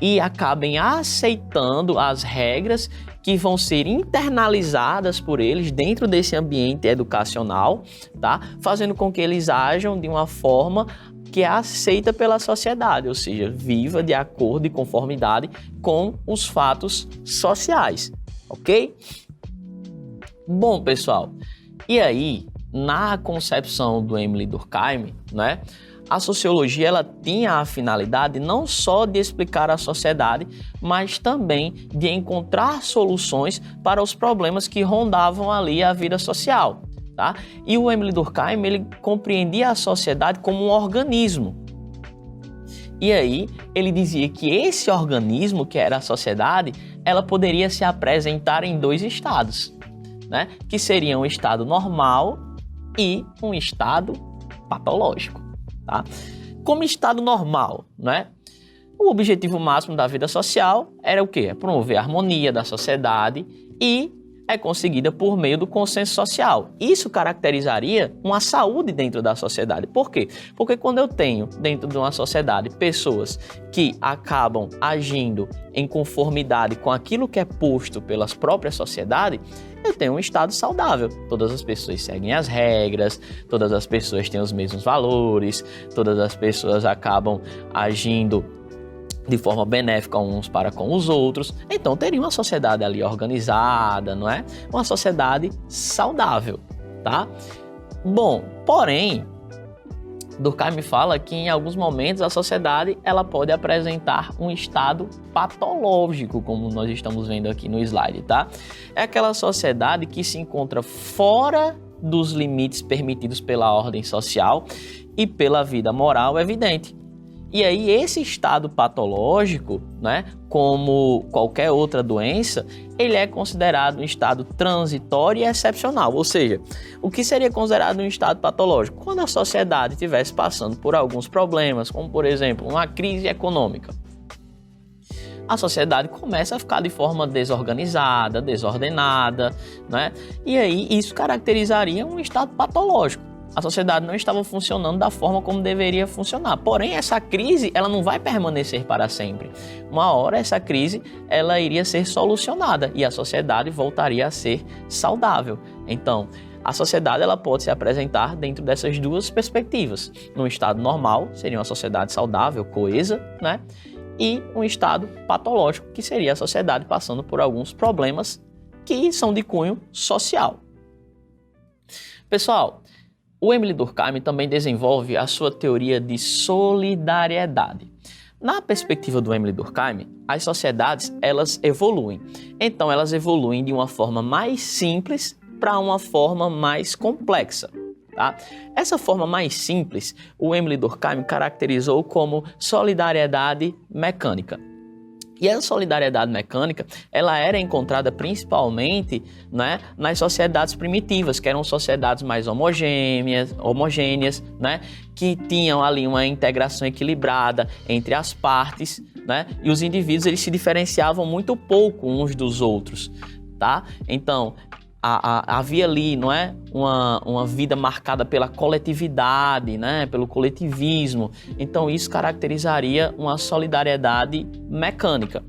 e acabem aceitando as regras que vão ser internalizadas por eles dentro desse ambiente educacional, tá? Fazendo com que eles ajam de uma forma que é aceita pela sociedade, ou seja, viva de acordo e conformidade com os fatos sociais, ok? Bom, pessoal, e aí, na concepção do Emile Durkheim, né? A sociologia ela tinha a finalidade não só de explicar a sociedade, mas também de encontrar soluções para os problemas que rondavam ali a vida social, tá? E o Emile Durkheim ele compreendia a sociedade como um organismo. E aí ele dizia que esse organismo, que era a sociedade, ela poderia se apresentar em 2 estados, né? Que seriam um estado normal e um estado patológico. Tá? Como estado normal, né? O objetivo máximo da vida social era o quê? É promover a harmonia da sociedade e é conseguida por meio do consenso social. Isso caracterizaria uma saúde dentro da sociedade. Por quê? Porque quando eu tenho dentro de uma sociedade pessoas que acabam agindo em conformidade com aquilo que é posto pelas próprias sociedades, eu tenho um estado saudável. Todas as pessoas seguem as regras, todas as pessoas têm os mesmos valores, todas as pessoas acabam agindo de forma benéfica uns para com os outros. Então teria uma sociedade ali organizada, não é? Uma sociedade saudável, tá? Bom, porém, Durkheim fala que em alguns momentos a sociedade ela pode apresentar um estado patológico, como nós estamos vendo aqui no slide, tá? É aquela sociedade que se encontra fora dos limites permitidos pela ordem social e pela vida moral evidente. E aí esse estado patológico, né, como qualquer outra doença, ele é considerado um estado transitório e excepcional. Ou seja, o que seria considerado um estado patológico? Quando a sociedade estivesse passando por alguns problemas, como por exemplo uma crise econômica. a sociedade começa a ficar de forma desorganizada, desordenada, né? E aí isso caracterizaria um estado patológico. A sociedade não estava funcionando da forma como deveria funcionar. Porém, essa crise ela não vai permanecer para sempre. Uma hora essa crise ela iria ser solucionada e a sociedade voltaria a ser saudável. Então, a sociedade ela pode se apresentar dentro dessas duas perspectivas. No estado normal, seria uma sociedade saudável, coesa, né? E um estado patológico, que seria a sociedade passando por alguns problemas que são de cunho social. Pessoal, o Émile Durkheim também desenvolve a sua teoria de solidariedade. Na perspectiva do Émile Durkheim, as sociedades elas evoluem. Então, elas evoluem de uma forma mais simples para uma forma mais complexa. Tá? Essa forma mais simples, o Émile Durkheim caracterizou como solidariedade mecânica. E a solidariedade mecânica, ela era encontrada principalmente, né, nas sociedades primitivas, que eram sociedades mais homogêneas, né, que tinham ali uma integração equilibrada entre as partes, né, e os indivíduos eles se diferenciavam muito pouco uns dos outros, tá? Então, havia ali, não é, uma vida marcada pela coletividade, né, pelo coletivismo. Então isso caracterizaria uma solidariedade mecânica.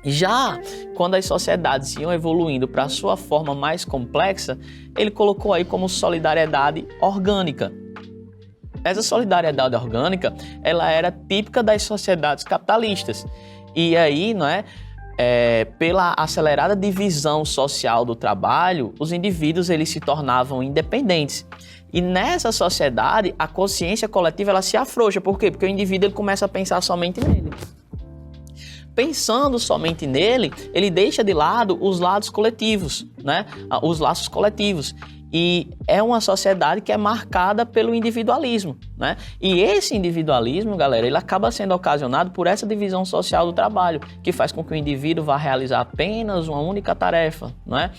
Já quando as sociedades iam evoluindo para a sua forma mais complexa, ele colocou aí como solidariedade orgânica. Essa solidariedade orgânica, ela era típica das sociedades capitalistas. E aí, não é, pela acelerada divisão social do trabalho, os indivíduos eles se tornavam independentes. E nessa sociedade, a consciência coletiva ela se afrouxa. Por quê? Porque o indivíduo ele começa a pensar somente nele. Pensando somente nele, ele deixa de lado os lados coletivos, né? Os laços coletivos. E é uma sociedade que é marcada pelo individualismo, né? E esse individualismo, galera, ele acaba sendo ocasionado por essa divisão social do trabalho, que faz com que o indivíduo vá realizar apenas uma única tarefa, não é?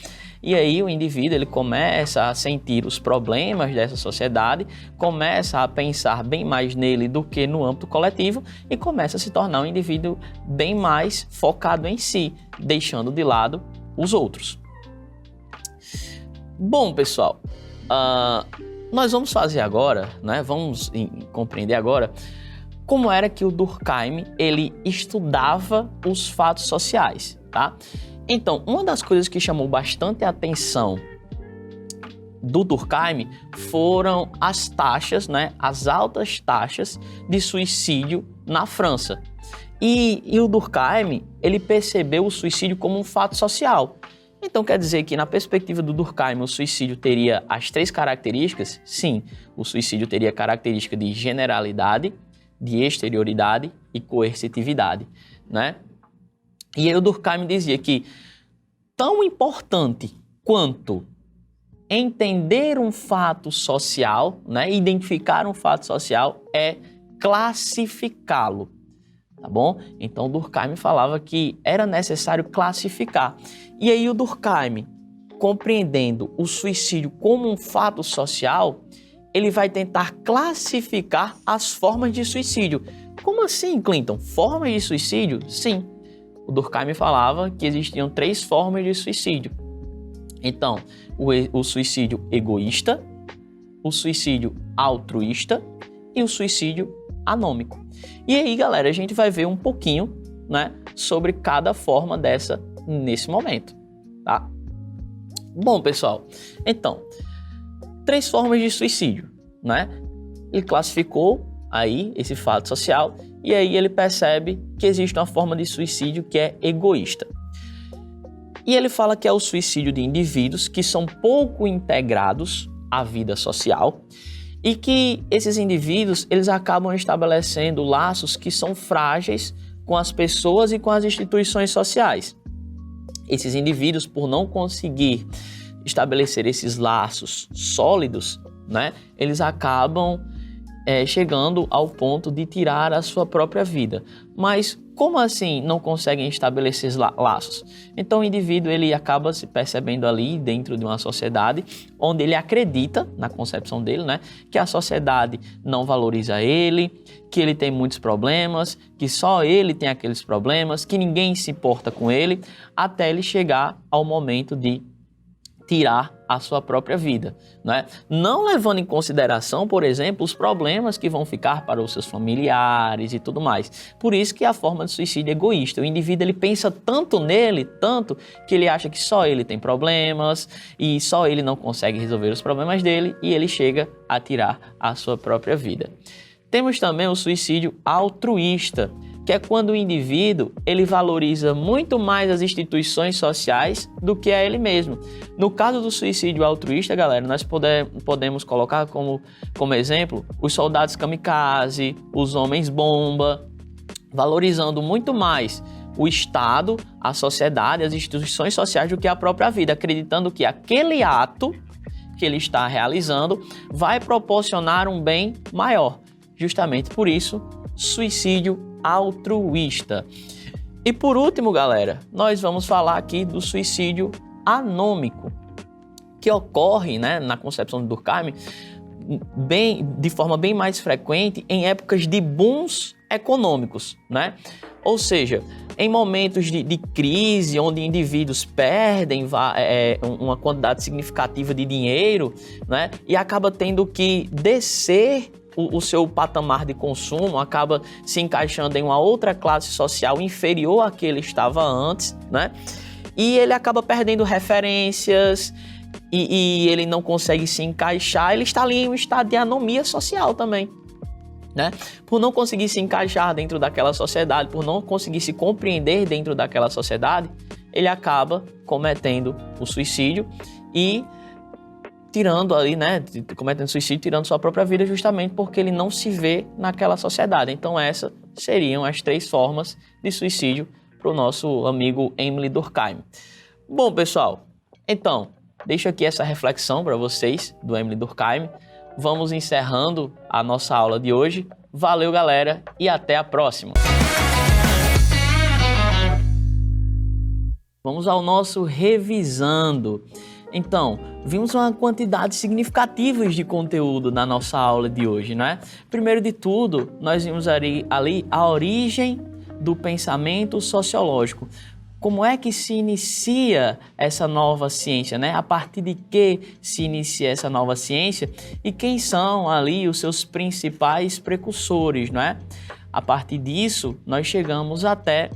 E aí o indivíduo ele começa a sentir os problemas dessa sociedade, começa a pensar bem mais nele do que no âmbito coletivo e começa a se tornar um indivíduo bem mais focado em si, deixando de lado os outros. Bom, pessoal, nós vamos fazer agora, né? Vamos compreender agora como era que o Durkheim ele estudava os fatos sociais, tá? Então, uma das coisas que chamou bastante a atenção do Durkheim foram as taxas, né? As altas taxas de suicídio na França. E o Durkheim ele percebeu o suicídio como um fato social. Então quer dizer que na perspectiva do Durkheim o suicídio teria as três características? Sim, o suicídio teria característica de generalidade, de exterioridade e coercitividade, né? E aí o Durkheim dizia que tão importante quanto entender um fato social, né, identificar um fato social é classificá-lo. Tá bom? Então, Durkheim falava que era necessário classificar. E aí o Durkheim, compreendendo o suicídio como um fato social, ele vai tentar classificar as formas de suicídio. Como assim, Clinton? Formas de suicídio? Sim. O Durkheim falava que existiam 3 formas de suicídio. Então, o suicídio egoísta, o suicídio altruísta e o suicídio anômico. E aí, galera, a gente vai ver um pouquinho, né, sobre cada forma dessa nesse momento, tá? Bom, pessoal, então, 3 formas de suicídio, né? Ele classificou aí esse fato social e aí ele percebe que existe uma forma de suicídio que é egoísta. E ele fala que é o suicídio de indivíduos que são pouco integrados à vida social e que esses indivíduos eles acabam estabelecendo laços que são frágeis com as pessoas e com as instituições sociais. Esses indivíduos, por não conseguir estabelecer esses laços sólidos, né, eles acabam chegando ao ponto de tirar a sua própria vida. Mas como assim não conseguem estabelecer laços? Então o indivíduo ele acaba se percebendo ali dentro de uma sociedade onde ele acredita, na concepção dele, né, que a sociedade não valoriza ele, que ele tem muitos problemas, que só ele tem aqueles problemas, que ninguém se importa com ele, até ele chegar ao momento de tirar a sua própria vida, né? Não levando em consideração, por exemplo, os problemas que vão ficar para os seus familiares e tudo mais. Por isso que a forma de suicídio é egoísta. O indivíduo ele pensa tanto nele, tanto que ele acha que só ele tem problemas e só ele não consegue resolver os problemas dele e ele chega a tirar a sua própria vida. Temos também o suicídio altruísta, que é quando o indivíduo ele valoriza muito mais as instituições sociais do que a ele mesmo. No caso do suicídio altruísta, galera, nós podemos colocar como exemplo os soldados kamikaze, os homens-bomba, valorizando muito mais o Estado, a sociedade, as instituições sociais do que a própria vida, acreditando que aquele ato que ele está realizando vai proporcionar um bem maior. Justamente por isso, suicídio altruísta. E por último, galera, nós vamos falar aqui do suicídio anômico, que ocorre, né, na concepção de Durkheim de forma bem mais frequente em épocas de booms econômicos, né? Ou seja, em momentos de crise, onde indivíduos perdem uma quantidade significativa de dinheiro, né, e acaba tendo que descer o seu patamar de consumo, acaba se encaixando em uma outra classe social inferior à que ele estava antes, né? E ele acaba perdendo referências e ele não consegue se encaixar, ele está ali em um estado de anomia social também, né? Por não conseguir se encaixar dentro daquela sociedade, por não conseguir se compreender dentro daquela sociedade, ele acaba cometendo o suicídio e tirando ali, né, cometendo suicídio, tirando sua própria vida justamente porque ele não se vê naquela sociedade. Então essas seriam as 3 formas de suicídio para o nosso amigo Émile Durkheim. Bom, pessoal, então, deixo aqui essa reflexão para vocês do Émile Durkheim. Vamos encerrando a nossa aula de hoje. Valeu, galera, e até a próxima! Vamos ao nosso revisando. Então, vimos uma quantidade significativa de conteúdo na nossa aula de hoje, né? Primeiro de tudo, nós vimos ali a origem do pensamento sociológico. Como é que se inicia essa nova ciência, né? A partir de que se inicia essa nova ciência e quem são ali os seus principais precursores, não é? A partir disso, nós chegamos até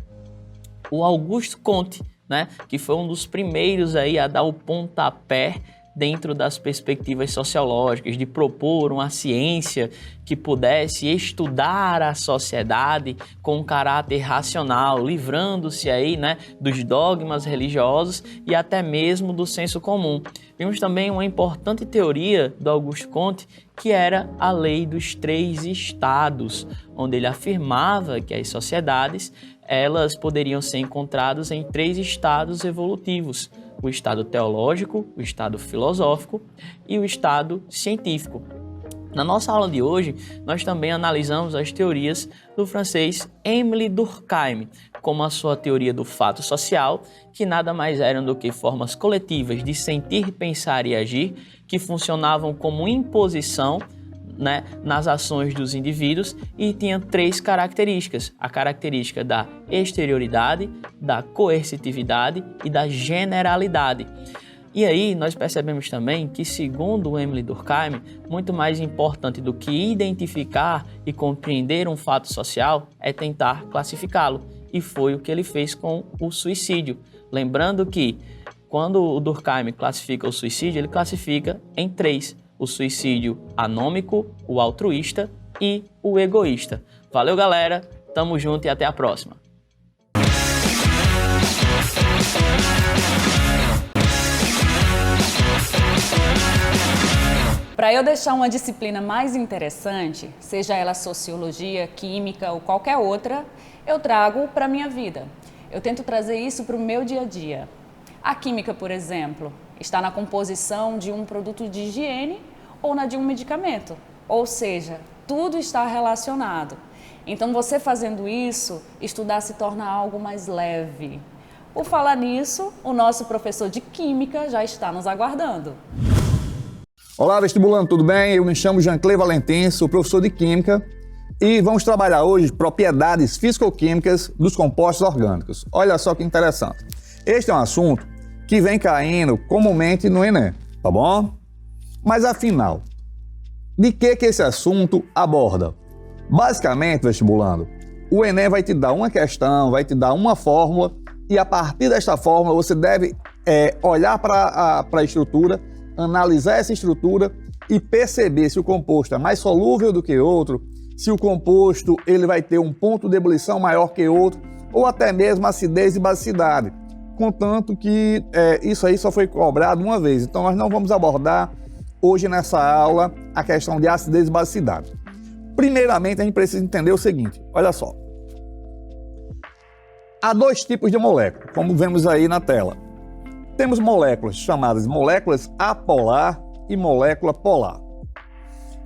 o Auguste Comte, né, que foi um dos primeiros aí a dar o pontapé dentro das perspectivas sociológicas, de propor uma ciência que pudesse estudar a sociedade com um caráter racional, livrando-se aí, né, dos dogmas religiosos e até mesmo do senso comum. Vimos também uma importante teoria do Auguste Comte, que era a lei dos 3 estados, onde ele afirmava que as sociedades elas poderiam ser encontradas em 3 estados evolutivos: o estado teológico, o estado filosófico e o estado científico. Na nossa aula de hoje, nós também analisamos as teorias do francês Émile Durkheim, como a sua teoria do fato social, que nada mais eram do que formas coletivas de sentir, pensar e agir, que funcionavam como imposição, né, nas ações dos indivíduos e tinha 3 características: a característica da exterioridade, da coercitividade e da generalidade. E aí nós percebemos também que, segundo o Émile Durkheim, muito mais importante do que identificar e compreender um fato social é tentar classificá-lo. E foi o que ele fez com o suicídio. Lembrando que quando o Durkheim classifica o suicídio, ele classifica em 3: o suicídio anômico, o altruísta e o egoísta. Valeu, galera, tamo junto e até a próxima. Para eu deixar uma disciplina mais interessante, seja ela sociologia, química ou qualquer outra, eu trago para a minha vida. Eu tento trazer isso para o meu dia a dia. A química, por exemplo, está na composição de um produto de higiene ou na de um medicamento. Ou seja, tudo está relacionado. Então, você fazendo isso, estudar se torna algo mais leve. Por falar nisso, o nosso professor de Química já está nos aguardando. Olá, vestibulando, tudo bem? Eu me chamo Jean-Clay Valentim, sou professor de Química e vamos trabalhar hoje propriedades físico-químicas dos compostos orgânicos. Olha só que interessante. Este é um assunto que vem caindo comumente no Enem, tá bom? Mas afinal, de que esse assunto aborda? Basicamente, vestibulando, o Enem vai te dar uma questão, vai te dar uma fórmula e a partir desta fórmula você deve olhar para a estrutura, analisar essa estrutura e perceber se o composto é mais solúvel do que outro, se o composto ele vai ter um ponto de ebulição maior que outro, ou até mesmo acidez e basicidade. Contanto que isso aí só foi cobrado uma vez. Então nós não vamos abordar hoje nessa aula a questão de acidez e basicidade. Primeiramente a gente precisa entender o seguinte, olha só. Há dois tipos de moléculas, como vemos aí na tela. Temos moléculas chamadas moléculas apolar e molécula polar.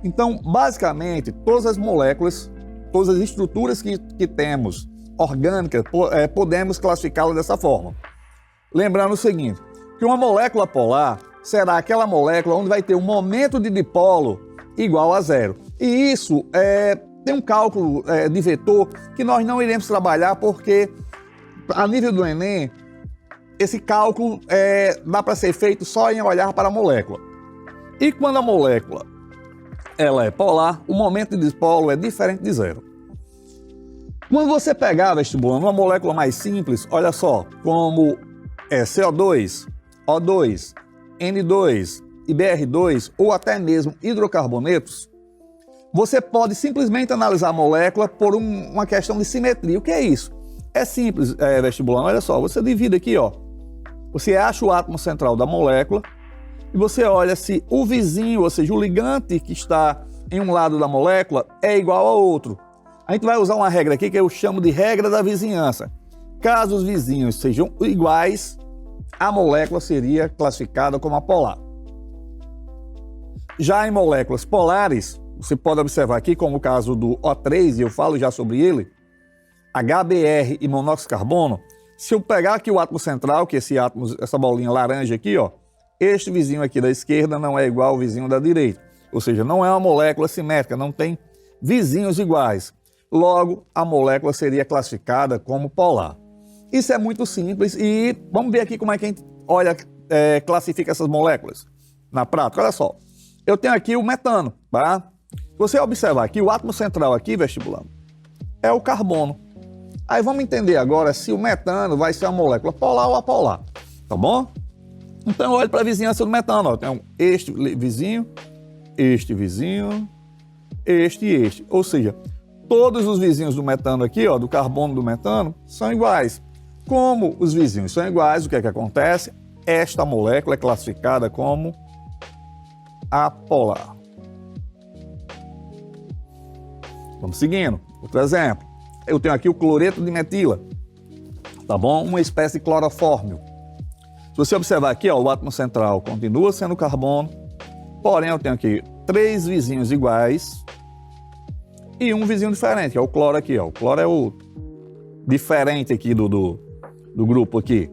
Então, basicamente, todas as moléculas, todas as estruturas que temos orgânicas, podemos classificá-las dessa forma. Lembrando o seguinte, que uma molécula polar será aquela molécula onde vai ter um momento de dipolo igual a zero. E isso tem um cálculo de vetor que nós não iremos trabalhar porque, a nível do Enem, esse cálculo dá para ser feito só em olhar para a molécula. E quando a molécula ela é polar, o momento de dipolo é diferente de zero. Quando você pegar, vestibulando, uma molécula mais simples, olha só, como CO2, O2, N2 e BR2, ou até mesmo hidrocarbonetos, você pode simplesmente analisar a molécula por uma questão de simetria. O que é isso? É simples, vestibulando, olha só, você divide aqui, ó, você acha o átomo central da molécula e você olha se o vizinho, ou seja, o ligante que está em um lado da molécula é igual ao outro. A gente vai usar uma regra aqui que eu chamo de regra da vizinhança. Caso os vizinhos sejam iguais, a molécula seria classificada como apolar. Já em moléculas polares, você pode observar aqui, como o caso do O3, e eu falo já sobre ele, HBr e monóxido de carbono, se eu pegar aqui o átomo central, que é esse átomo, essa bolinha laranja aqui, ó, este vizinho aqui da esquerda não é igual ao vizinho da direita. Ou seja, não é uma molécula simétrica, não tem vizinhos iguais. Logo, a molécula seria classificada como polar. Isso é muito simples e vamos ver aqui como é que a gente classifica essas moléculas na prática. Olha só, eu tenho aqui o metano, tá? Se você observar aqui, o átomo central aqui, vestibulando, é o carbono. Aí vamos entender agora se o metano vai ser uma molécula polar ou apolar, tá bom? Então eu olho para a vizinhança do metano, ó. Tem este vizinho, este vizinho, este e este. Ou seja, todos os vizinhos do metano aqui, ó, do carbono do metano, são iguais. Como os vizinhos são iguais, o que é que acontece? Esta molécula é classificada como apolar. Vamos seguindo. Outro exemplo. Eu tenho aqui o cloreto de metila, tá bom? Uma espécie de clorofórmio. Se você observar aqui, ó, o átomo central continua sendo carbono, porém eu tenho aqui 3 vizinhos iguais e um vizinho diferente, que é o cloro aqui, ó. O cloro é o diferente aqui do grupo aqui.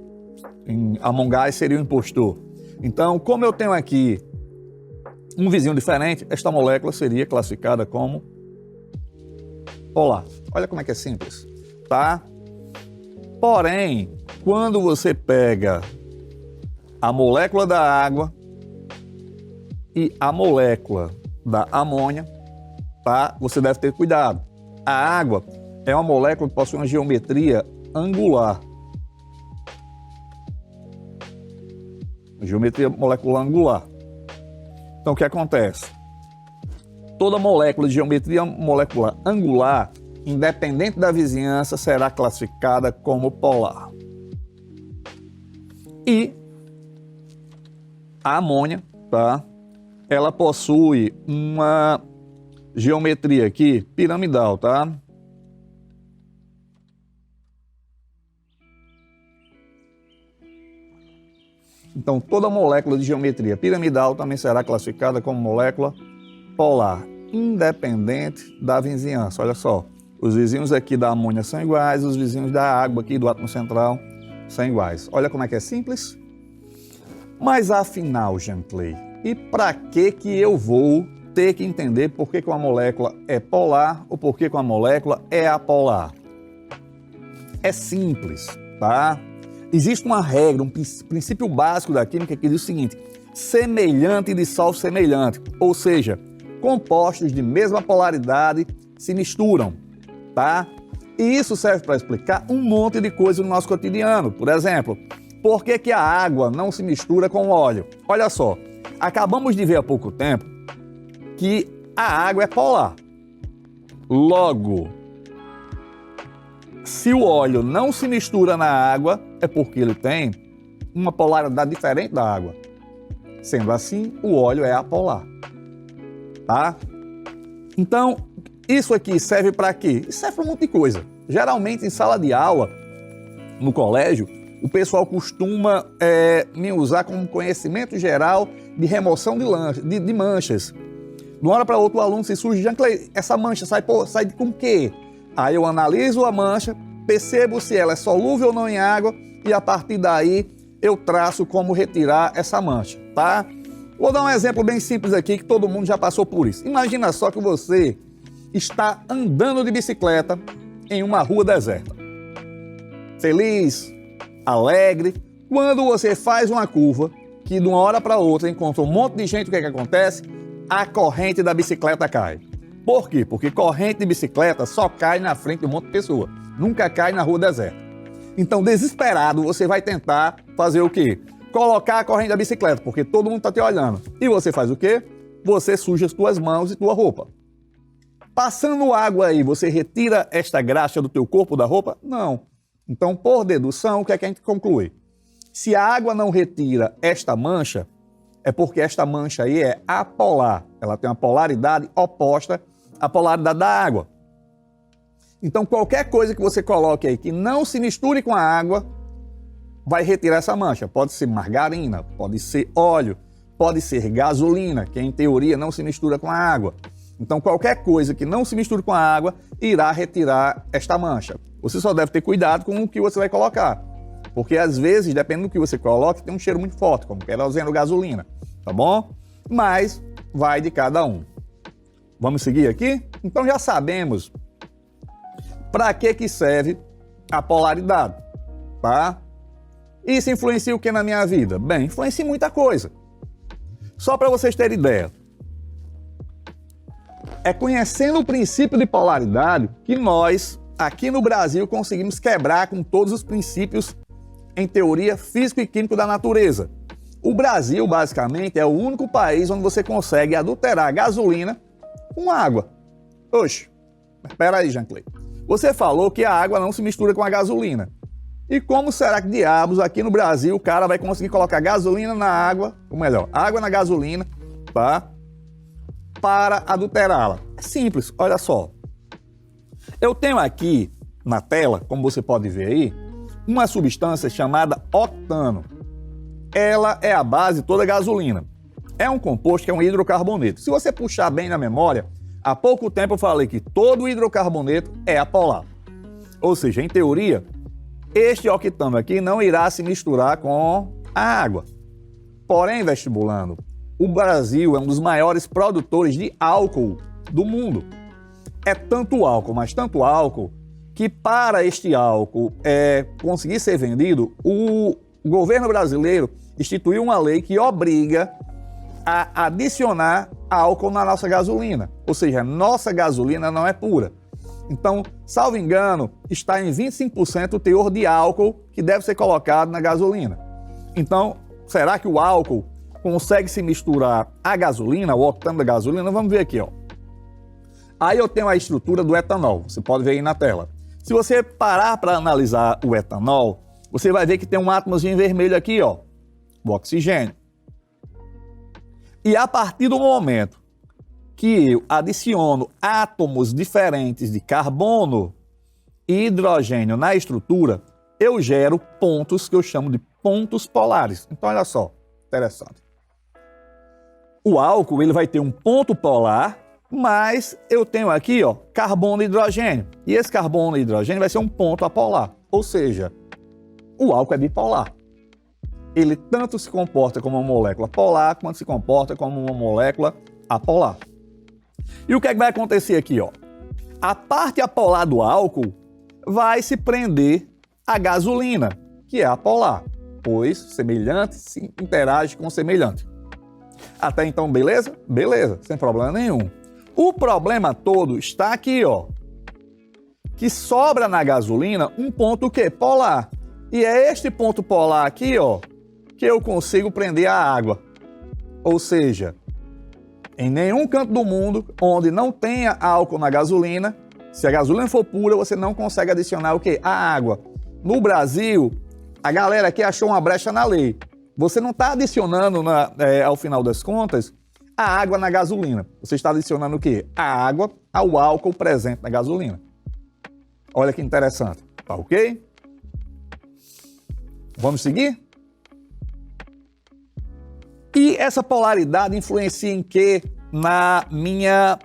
Em Among Us seria o impostor. Então, como eu tenho aqui um vizinho diferente, esta molécula seria classificada como polar. Olha como é que é simples, tá? Porém, quando você pega a molécula da água e a molécula da amônia, tá? Você deve ter cuidado. A água é uma molécula que possui uma geometria angular. Geometria molecular angular. Então, o que acontece? Toda molécula de geometria molecular angular, independente da vizinhança, será classificada como polar. E a amônia, tá? Ela possui uma geometria aqui piramidal, tá? Então, toda molécula de geometria piramidal também será classificada como molécula polar, independente da vizinhança. Olha só, Os vizinhos aqui da amônia são iguais, os vizinhos da água aqui do átomo central são iguais. Olha como é que é simples. Mas afinal, Jean Clay, e para que eu vou ter que entender por que uma molécula é polar ou por que uma molécula é apolar? É simples, tá? Existe uma regra, um princípio básico da química que diz o seguinte: semelhante dissolve semelhante, ou seja, compostos de mesma polaridade se misturam, tá? E isso serve para explicar um monte de coisa no nosso cotidiano. Por exemplo, por que a água não se mistura com o óleo? Olha só, acabamos de ver há pouco tempo que a água é polar. Logo, se o óleo não se mistura na água, é porque ele tem uma polaridade diferente da água. Sendo assim, o óleo é apolar. Tá? Então, isso aqui serve para quê? Isso serve para um monte de coisa. Geralmente, em sala de aula, no colégio, o pessoal costuma me usar como conhecimento geral de remoção de manchas. De uma hora para outra, o aluno se surge, Jean Clay, essa mancha sai com o quê? Aí eu analiso a mancha, percebo se ela é solúvel ou não em água e a partir daí eu traço como retirar essa mancha, tá? Vou dar um exemplo bem simples aqui que todo mundo já passou por isso. Imagina só que você está andando de bicicleta em uma rua deserta. Feliz, alegre, quando você faz uma curva que de uma hora para outra encontra um monte de gente, o que é que acontece? A corrente da bicicleta cai. Por quê? Porque corrente de bicicleta só cai na frente de um monte de pessoa. Nunca cai na rua deserta. Então, desesperado, você vai tentar fazer o quê? Colocar a corrente da bicicleta, porque todo mundo está te olhando. E você faz o quê? Você suja as tuas mãos e tua roupa. Passando água aí, você retira esta graxa do teu corpo da roupa? Não. Então, por dedução, o que é que a gente conclui? Se a água não retira esta mancha, é porque esta mancha aí é apolar. Ela tem uma polaridade oposta à polaridade da água. Então, qualquer coisa que você coloque aí que não se misture com a água, vai retirar essa mancha. Pode ser margarina, pode ser óleo, pode ser gasolina, que em teoria não se mistura com a água. Então, qualquer coisa que não se misture com a água irá retirar esta mancha. Você só deve ter cuidado com o que você vai colocar. Porque, às vezes, dependendo do que você coloca, tem um cheiro muito forte, como querosene ou gasolina, tá bom? Mas vai de cada um. Vamos seguir aqui? Então, já sabemos para que serve a polaridade, tá? Isso influencia o que na minha vida? Bem, influencia muita coisa. Só para vocês terem ideia. É conhecendo o princípio de polaridade que nós, aqui no Brasil, conseguimos quebrar com todos os princípios em teoria físico e químico da natureza. O Brasil, basicamente, é o único país onde você consegue adulterar gasolina com água. Oxe, espera aí, Jean Clay. Você falou que a água não se mistura com a gasolina. E como será que diabos aqui no Brasil o cara vai conseguir colocar gasolina na água, ou melhor, água na gasolina, tá? Para adulterá-la? É simples, olha só. Eu tenho aqui na tela, como você pode ver aí, uma substância chamada octano. Ela é a base de toda a gasolina. É um composto que é um hidrocarboneto. Se você puxar bem na memória, há pouco tempo eu falei que todo hidrocarboneto é apolar. Ou seja, em teoria, este octano aqui não irá se misturar com a água. Porém, vestibulando, o Brasil é um dos maiores produtores de álcool do mundo. É tanto álcool, mas tanto álcool, que para este álcool conseguir ser vendido, o governo brasileiro instituiu uma lei que obriga a adicionar álcool na nossa gasolina. Ou seja, nossa gasolina não é pura. Então, salvo engano, está em 25% o teor de álcool que deve ser colocado na gasolina. Então, será que o álcool consegue se misturar à gasolina, o octano da gasolina? Vamos ver aqui, ó. Aí eu tenho a estrutura do etanol, você pode ver aí na tela. Se você parar para analisar o etanol, você vai ver que tem um átomozinho vermelho aqui, ó, o oxigênio. E a partir do momento que eu adiciono átomos diferentes de carbono e hidrogênio na estrutura, eu gero pontos que eu chamo de pontos polares. Então, olha só, interessante. O álcool ele vai ter um ponto polar Mas eu tenho aqui, ó, carbono e hidrogênio. E esse carbono e hidrogênio vai ser um ponto apolar. Ou seja, o álcool é bipolar. Ele tanto se comporta como uma molécula polar, quanto se comporta como uma molécula apolar. E o que é que vai acontecer aqui, ó? A parte apolar do álcool vai se prender à gasolina, que é apolar, pois semelhante se interage com semelhante. Até então, beleza? Beleza, sem problema nenhum. O problema todo está aqui, ó, que sobra na gasolina um ponto o quê? Polar. E é este ponto polar aqui, ó, que eu consigo prender a água. Ou seja, em nenhum canto do mundo onde não tenha álcool na gasolina, se a gasolina for pura, você não consegue adicionar o quê? A água. No Brasil, a galera aqui achou uma brecha na lei. Você não está adicionando, ao final das contas, a água na gasolina. Você está adicionando o quê? A água ao álcool presente na gasolina. Olha que interessante. Tá ok? Vamos seguir? E essa polaridade influencia em quê? Na minha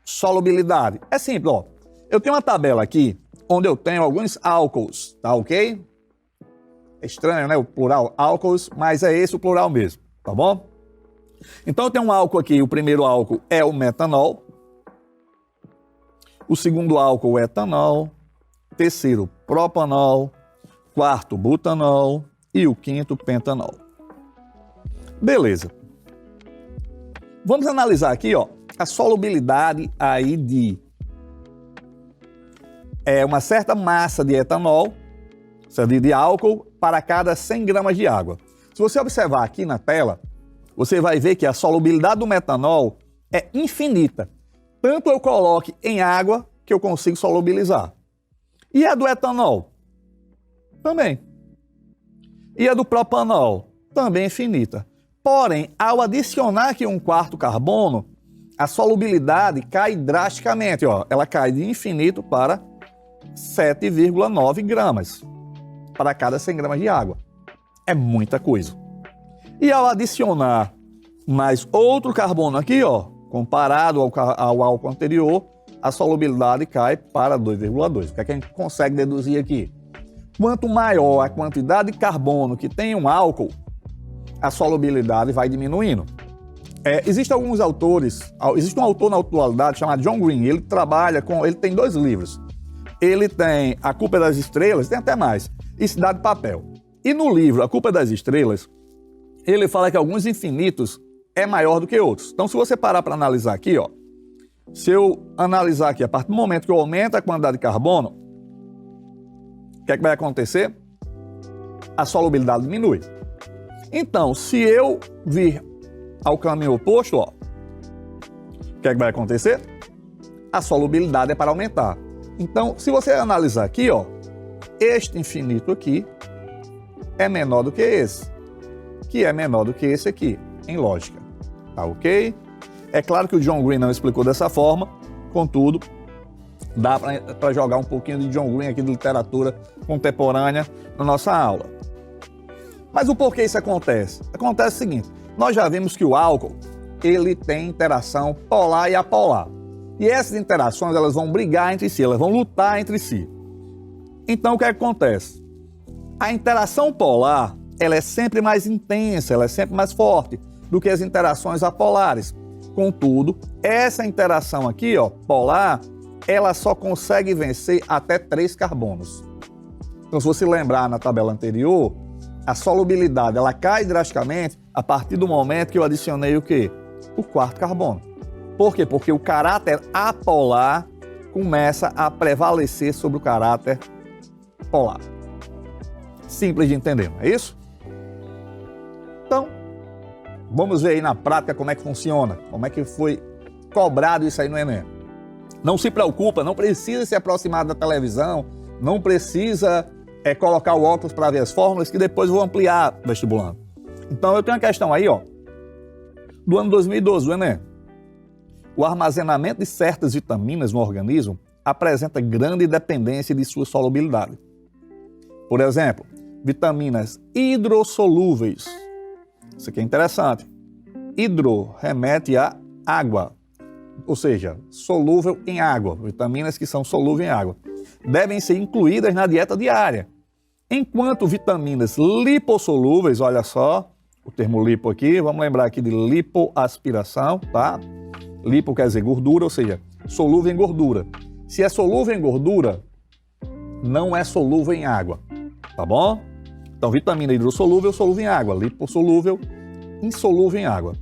solubilidade. É simples, ó. Eu tenho uma tabela aqui, onde eu tenho alguns álcools, tá ok? É estranho, né? O plural álcools, mas é esse o plural mesmo, tá bom? Então eu tenho um álcool aqui, o primeiro álcool é o metanol, o segundo álcool é etanol, terceiro propanol, quarto butanol e o quinto pentanol. Beleza. Vamos analisar aqui, ó, a solubilidade aí de uma certa massa de etanol, de álcool, para cada 100 gramas de água. Se você observar aqui na tela, você vai ver que a solubilidade do metanol é infinita. Tanto eu coloque em água que eu consigo solubilizar. E a do etanol? Também. E a do propanol? Também infinita. Porém, ao adicionar aqui um quarto carbono, a solubilidade cai drasticamente. Ó. Ela cai de infinito para 7,9 gramas para cada 100 gramas de água. É muita coisa. E ao adicionar mais outro carbono aqui, ó, comparado ao álcool anterior, a solubilidade cai para 2,2. O que é que a gente consegue deduzir aqui? Quanto maior a quantidade de carbono que tem um álcool, a solubilidade vai diminuindo. Existem alguns autores, existe um autor na atualidade chamado John Green, ele tem 2 livros. Ele tem A Culpa das Estrelas, tem até mais, e Cidade de Papel. E no livro A Culpa das Estrelas, ele fala que alguns infinitos é maior do que outros. Então, se você parar para analisar aqui, ó, se eu analisar aqui, a partir do momento que eu aumento a quantidade de carbono, o que é que vai acontecer? A solubilidade diminui. Então, se eu vir ao caminho oposto, ó, o que é que vai acontecer? A solubilidade é para aumentar. Então, se você analisar aqui, ó, este infinito aqui é menor do que esse, que é menor do que esse aqui, em lógica. Tá ok? É claro que o John Green não explicou dessa forma, contudo, dá para jogar um pouquinho de John Green aqui de literatura contemporânea na nossa aula. Mas o porquê isso acontece? Acontece o seguinte, nós já vimos que o álcool, ele tem interação polar e apolar. E essas interações, elas vão brigar entre si, elas vão lutar entre si. Então, o que acontece? A interação polar, ela é sempre mais intensa, ela é sempre mais forte do que as interações apolares. Contudo, essa interação aqui, ó, polar, ela só consegue vencer até 3 carbonos. Então, se você lembrar na tabela anterior, a solubilidade, ela cai drasticamente a partir do momento que eu adicionei o quê? O quarto carbono. Por quê? Porque o caráter apolar começa a prevalecer sobre o caráter polar. Simples de entender, não é isso? Então, vamos ver aí na prática como é que funciona, como é que foi cobrado isso aí no Enem. Não se preocupa, não precisa se aproximar da televisão, não precisa colocar o óculos para ver as fórmulas, que depois eu vou ampliar vestibulando. Então, eu tenho uma questão aí, ó, do ano 2012, do Enem. O armazenamento de certas vitaminas no organismo apresenta grande dependência de sua solubilidade. Por exemplo, vitaminas hidrossolúveis. Isso aqui é interessante. Hidro remete a água. ou seja, solúvel em água, vitaminas que são solúveis em água, devem ser incluídas na dieta diária. Enquanto vitaminas lipossolúveis, olha só, o termo lipo aqui, vamos lembrar aqui de lipoaspiração, tá? Lipo quer dizer gordura, ou seja, solúvel em gordura. Se é solúvel em gordura, não é solúvel em água, tá bom? Então, vitamina hidrossolúvel, solúvel em água, lipossolúvel, insolúvel em água.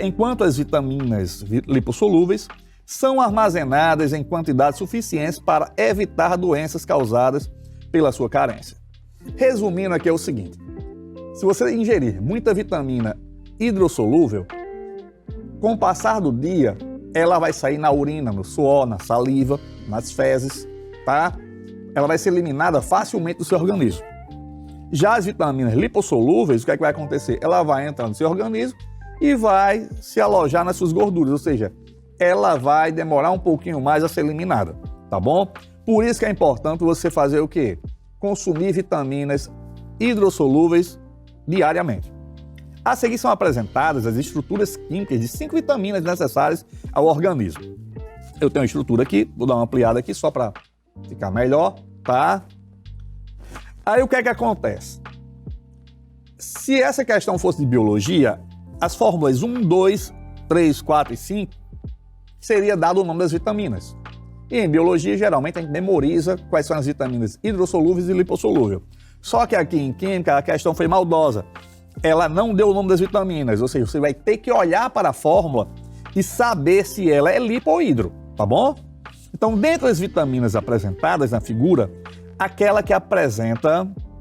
Enquanto as vitaminas lipossolúveis são armazenadas em quantidades suficientes para evitar doenças causadas pela sua carência. Resumindo aqui é o seguinte, se você ingerir muita vitamina hidrossolúvel, com o passar do dia, ela vai sair na urina, no suor, na saliva, nas fezes, tá? Ela vai ser eliminada facilmente do seu organismo. Já as vitaminas lipossolúveis, o que é que vai acontecer? Ela vai entrar no seu organismo e vai se alojar nas suas gorduras, ou seja, ela vai demorar um pouquinho mais a ser eliminada, tá bom? Por isso que é importante você fazer o quê? Consumir vitaminas hidrossolúveis diariamente. A seguir são apresentadas as estruturas químicas de 5 vitaminas necessárias ao organismo. Eu tenho a estrutura aqui, vou dar uma ampliada aqui só para ficar melhor, tá? Aí o que é que acontece? Se essa questão fosse de biologia, as fórmulas 1, 2, 3, 4 e 5 seria dado o nome das vitaminas. E em biologia, geralmente, a gente memoriza quais são as vitaminas hidrossolúveis e lipossolúveis. Só que aqui em química a questão foi maldosa. Ela não deu o nome das vitaminas, ou seja, você vai ter que olhar para a fórmula e saber se ela é lipo ou hidro, tá bom? Então, dentre as vitaminas apresentadas na figura, aquela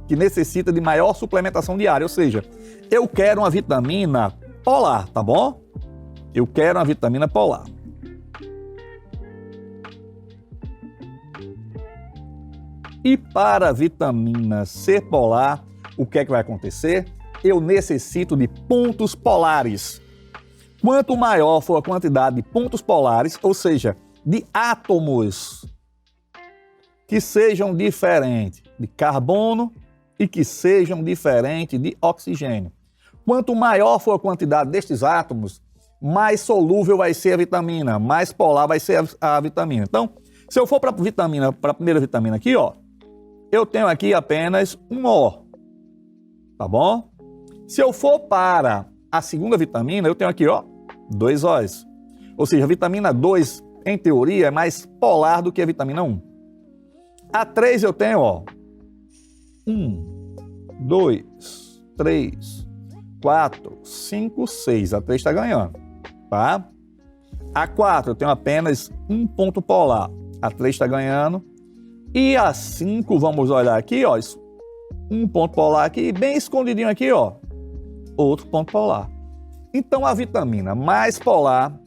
que necessita de maior suplementação diária, ou seja, eu quero uma vitamina polar, tá bom? Eu quero uma vitamina polar. E para a vitamina C polar, o que é que vai acontecer? Eu necessito de pontos polares. Quanto maior for a quantidade de pontos polares, ou seja, de átomos que sejam diferentes de carbono e que sejam diferentes de oxigênio. Quanto maior for a quantidade destes átomos, mais solúvel vai ser a vitamina, mais polar vai ser a vitamina. Então, se eu for para a primeira vitamina aqui, ó, eu tenho aqui apenas um O, tá bom? Se eu for para a segunda vitamina, eu tenho aqui, ó, 2 O's. Ou seja, a vitamina 2, em teoria, é mais polar do que a vitamina 1. A 3 eu tenho, ó, 1, 2, 3, 4, 5, 6. A 3 está ganhando, tá? A 4 eu tenho apenas um ponto polar. A 3 está ganhando. E a 5, vamos olhar aqui, ó, um ponto polar aqui, bem escondidinho aqui, ó, outro ponto polar. Então, a vitamina mais polar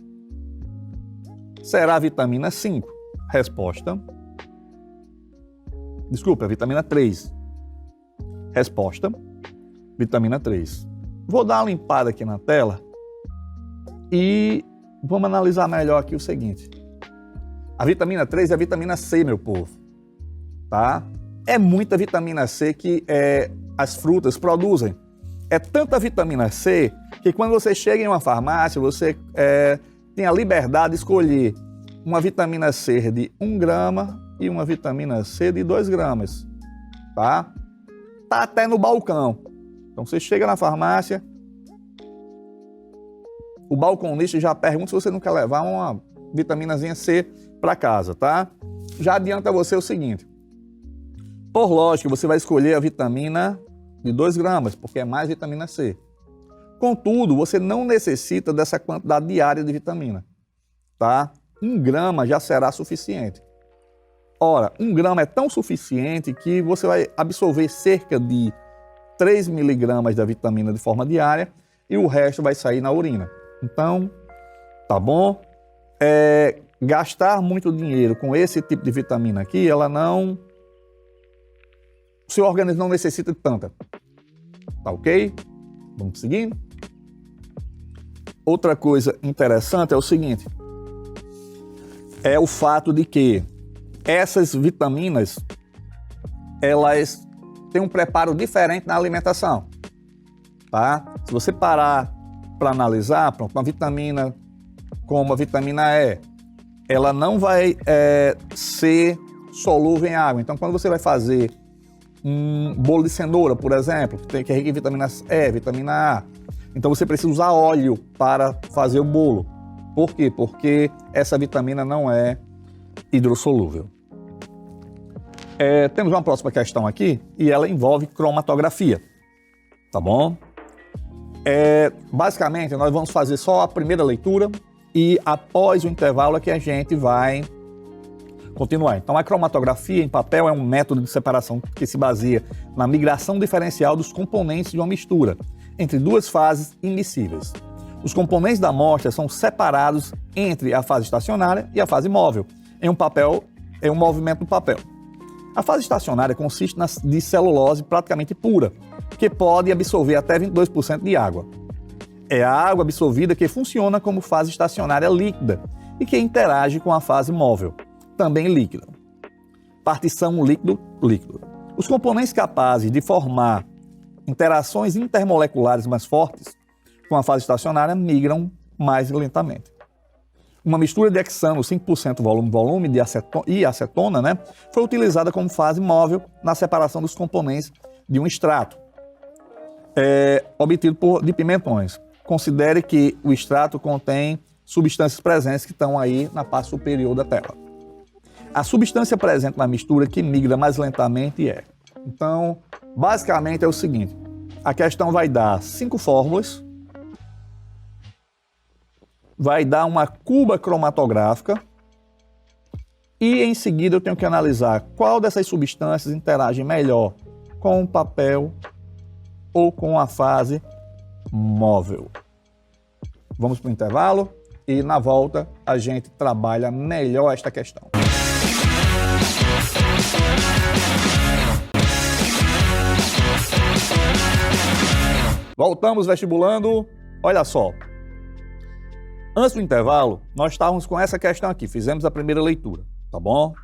será a vitamina 5. Resposta. Desculpa, a vitamina 3. Resposta, vitamina 3. Vou dar uma limpada aqui na tela e vamos analisar melhor aqui o seguinte. A vitamina 3 é a vitamina C, meu povo, tá? É muita vitamina C que as frutas produzem. É tanta vitamina C que quando você chega em uma farmácia, você tem a liberdade de escolher uma vitamina C de 1 grama e uma vitamina C de 2 gramas, tá? Tá até no balcão. Então você chega na farmácia, o balconista já pergunta se você não quer levar uma vitaminazinha C para casa, tá? Já adianta você o seguinte, por lógica, você vai escolher a vitamina de 2 gramas, porque é mais vitamina C. Contudo, você não necessita dessa quantidade diária de vitamina, tá? 1 grama já será suficiente. Ora, 1 grama é tão suficiente que você vai absorver cerca de 3 miligramas da vitamina de forma diária e o resto vai sair na urina. Então, tá bom? Gastar muito dinheiro com esse tipo de vitamina aqui, o seu organismo não necessita de tanta. Tá ok? Vamos seguindo? Outra coisa interessante é o seguinte, é o fato de que essas vitaminas, elas têm um preparo diferente na alimentação, tá? Se você parar para analisar, pronto, uma vitamina como a vitamina E, ela não vai ser solúvel em água. Então, quando você vai fazer um bolo de cenoura, por exemplo, que é rico em vitaminas E, vitamina A, então você precisa usar óleo para fazer o bolo. Por quê? Porque essa vitamina não é hidrossolúvel. Temos uma próxima questão aqui e ela envolve cromatografia, tá bom? Basicamente, nós vamos fazer só a primeira leitura e após o intervalo é que a gente vai continuar. Então, a cromatografia em papel é um método de separação que se baseia na migração diferencial dos componentes de uma mistura entre duas fases immiscíveis. Os componentes da amostra são separados entre a fase estacionária e a fase móvel, em um movimento do papel. A fase estacionária consiste de celulose praticamente pura, que pode absorver até 22% de água. É a água absorvida que funciona como fase estacionária líquida e que interage com a fase móvel, também líquida. Partição líquido-líquido. Os componentes capazes de formar interações intermoleculares mais fortes com a fase estacionária migram mais lentamente. Uma mistura de hexano 5% volume-volume e acetona, foi utilizada como fase móvel na separação dos componentes de um extrato obtido de pimentões. Considere que o extrato contém substâncias presentes que estão aí na parte superior da tela. A substância presente na mistura que migra mais lentamente é. Então, basicamente é o seguinte, a questão vai dar 5 fórmulas, vai dar uma cuba cromatográfica e em seguida eu tenho que analisar qual dessas substâncias interage melhor com o papel ou com a fase móvel. Vamos para o intervalo e na volta a gente trabalha melhor esta questão. Voltamos vestibulando, olha só. Antes do intervalo, nós estávamos com essa questão aqui, fizemos a primeira leitura, tá bom?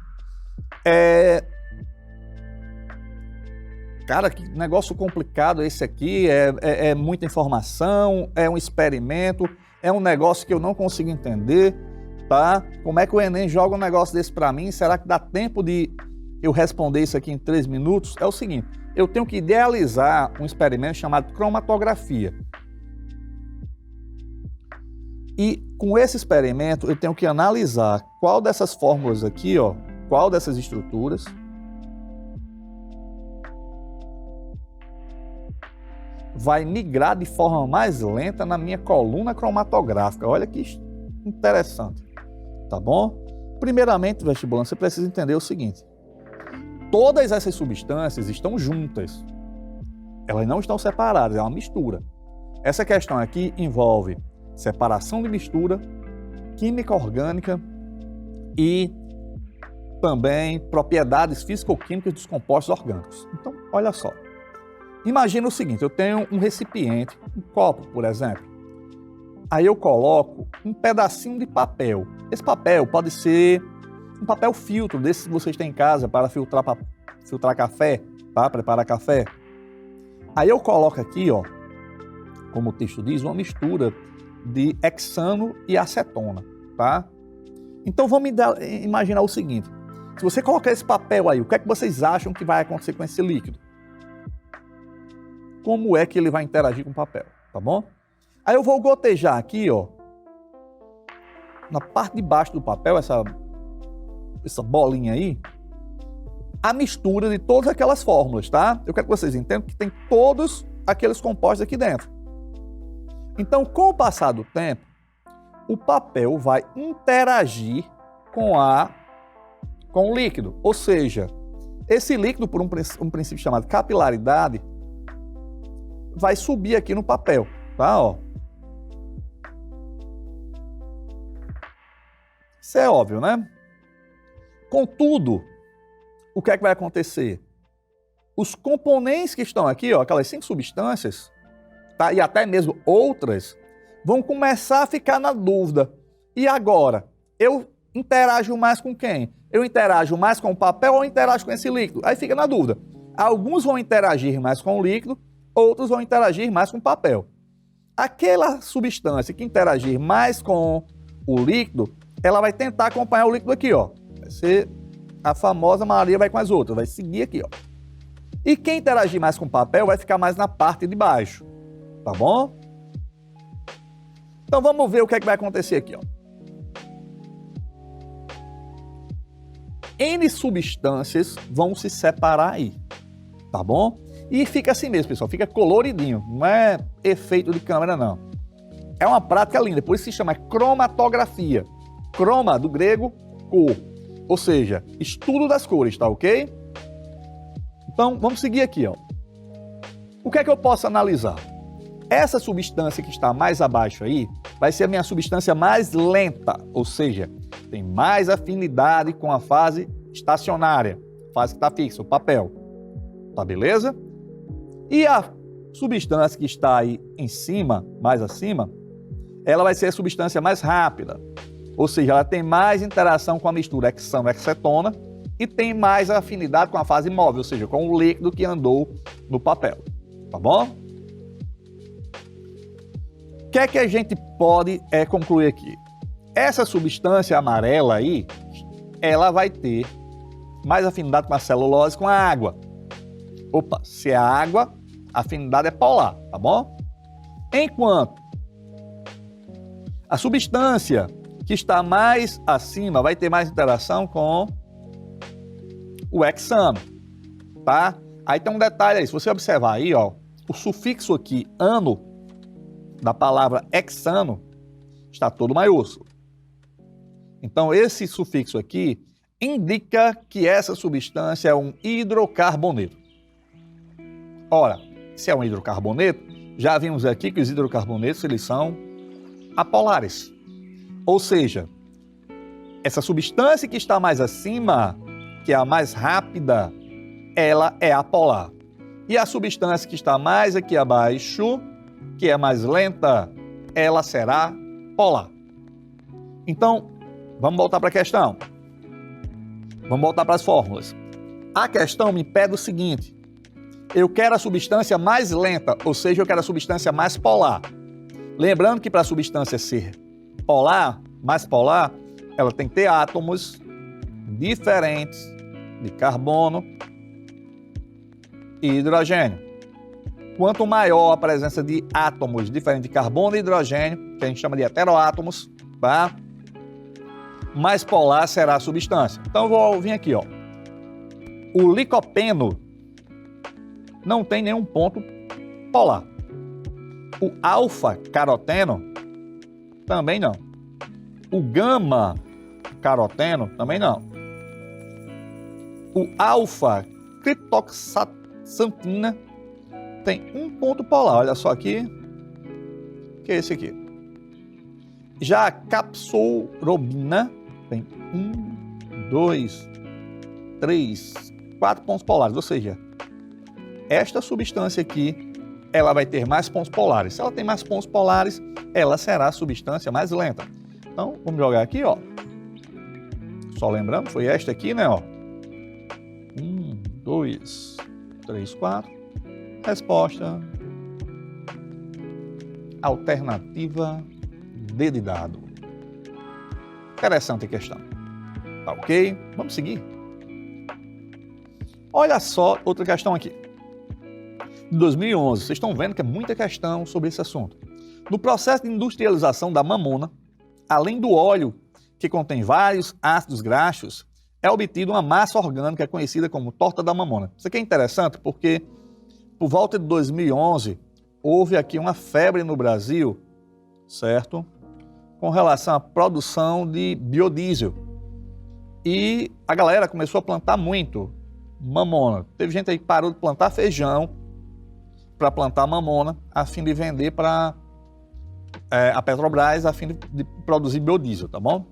Cara, que negócio complicado esse aqui, é muita informação, é um experimento, é um negócio que eu não consigo entender, tá? Como é que o Enem joga um negócio desse para mim? Será que dá tempo de eu responder isso aqui em 3 minutos? É o seguinte, eu tenho que idealizar um experimento chamado cromatografia. E com esse experimento eu tenho que analisar qual dessas fórmulas aqui, qual dessas estruturas vai migrar de forma mais lenta na minha coluna cromatográfica. Olha que interessante, tá bom? Primeiramente, vestibulando, você precisa entender o seguinte. Todas essas substâncias estão juntas. Elas não estão separadas, é uma mistura. Essa questão aqui envolve separação de mistura, química orgânica e também propriedades físico-químicas dos compostos orgânicos. Então, olha só. Imagina o seguinte, eu tenho um recipiente, um copo, por exemplo. Aí eu coloco um pedacinho de papel. Esse papel pode ser um papel filtro, desse que vocês têm em casa para filtrar café, tá? Preparar café. Aí eu coloco aqui, como o texto diz, uma mistura de hexano e acetona, tá? Então vamos imaginar o seguinte, se você colocar esse papel aí, o que é que vocês acham que vai acontecer com esse líquido? Como é que ele vai interagir com o papel, tá bom? Aí eu vou gotejar aqui, na parte de baixo do papel, essa bolinha aí, a mistura de todas aquelas fórmulas, tá? Eu quero que vocês entendam que tem todos aqueles compostos aqui dentro. Então, com o passar do tempo, o papel vai interagir com o líquido. Ou seja, esse líquido, por um princípio chamado capilaridade, vai subir aqui no papel, tá? Isso é óbvio, né? Contudo, o que é que vai acontecer? Os componentes que estão aqui, aquelas 5 substâncias, tá? E até mesmo outras, vão começar a ficar na dúvida. E agora, eu interajo mais com quem? Eu interajo mais com o papel ou interajo com esse líquido? Aí fica na dúvida. Alguns vão interagir mais com o líquido, outros vão interagir mais com o papel. Aquela substância que interagir mais com o líquido, ela vai tentar acompanhar o líquido aqui, ó. Vai ser a famosa Maria vai com as outras, vai seguir aqui, ó. E quem interagir mais com o papel vai ficar mais na parte de baixo, tá bom? Então vamos ver o que é que vai acontecer aqui, ó. N substâncias vão se separar aí, tá bom? E fica assim mesmo, pessoal, fica coloridinho, não é efeito de câmera, não. É uma prática linda, por isso se chama cromatografia. Croma, do grego, cor, ou seja, estudo das cores, tá ok? Então, vamos seguir aqui, ó. O que é que eu posso analisar? Essa substância que está mais abaixo aí vai ser a minha substância mais lenta, ou seja, tem mais afinidade com a fase estacionária, fase que está fixa, o papel. Tá beleza? E a substância que está aí em cima, mais acima, ela vai ser a substância mais rápida, ou seja, ela tem mais interação com a mistura hexano-hexacetona e tem mais afinidade com a fase móvel, ou seja, com o líquido que andou no papel. Tá bom? O que é que a gente pode concluir aqui? Essa substância amarela aí, ela vai ter mais afinidade com a celulose, com a água. Opa, se é água, a afinidade é polar, tá bom? Enquanto a substância que está mais acima vai ter mais interação com o hexano, tá? Aí tem um detalhe aí, se você observar aí, ó, o sufixo aqui, ano, da palavra hexano, está todo maiúsculo. Então, esse sufixo aqui indica que essa substância é um hidrocarboneto. Ora, se é um hidrocarboneto, já vimos aqui que os hidrocarbonetos, eles são apolares. Ou seja, essa substância que está mais acima, que é a mais rápida, ela é apolar. E a substância que está mais aqui abaixo, que é mais lenta, ela será polar. Então, vamos voltar para a questão. Vamos voltar para as fórmulas. A questão me pede o seguinte: eu quero a substância mais lenta, ou seja, eu quero a substância mais polar. Lembrando que para a substância ser polar, mais polar, ela tem que ter átomos diferentes de carbono e hidrogênio. Quanto maior a presença de átomos diferentes de carbono e hidrogênio, que a gente chama de heteroátomos, tá? Mais polar será a substância. Então eu vou vir aqui, ó. O licopeno não tem nenhum ponto polar. O alfa-caroteno também não. O gama-caroteno também não. O alfa-criptoxantina tem um ponto polar. Olha só aqui, que é esse aqui. Já a capsorobina tem 1, 2, 3, 4 pontos polares, ou seja, esta substância aqui, ela vai ter mais pontos polares. Se ela tem mais pontos polares, ela será a substância mais lenta. Então, vamos jogar aqui, ó. Só lembrando, foi esta aqui, né, ó. 1, 2, 3, 4. Resposta alternativa D de dado. Interessante a questão. Tá ok? Vamos seguir. Olha só outra questão aqui. De 2011, vocês estão vendo que é muita questão sobre esse assunto. No processo de industrialização da mamona, além do óleo que contém vários ácidos graxos, é obtida uma massa orgânica conhecida como torta da mamona. Isso aqui é interessante porque, por volta de 2011, houve aqui uma febre no Brasil, certo? Com relação à produção de biodiesel. E a galera começou a plantar muito mamona. Teve gente aí que parou de plantar feijão para plantar mamona, a fim de vender para a Petrobras, a fim de produzir biodiesel, tá bom?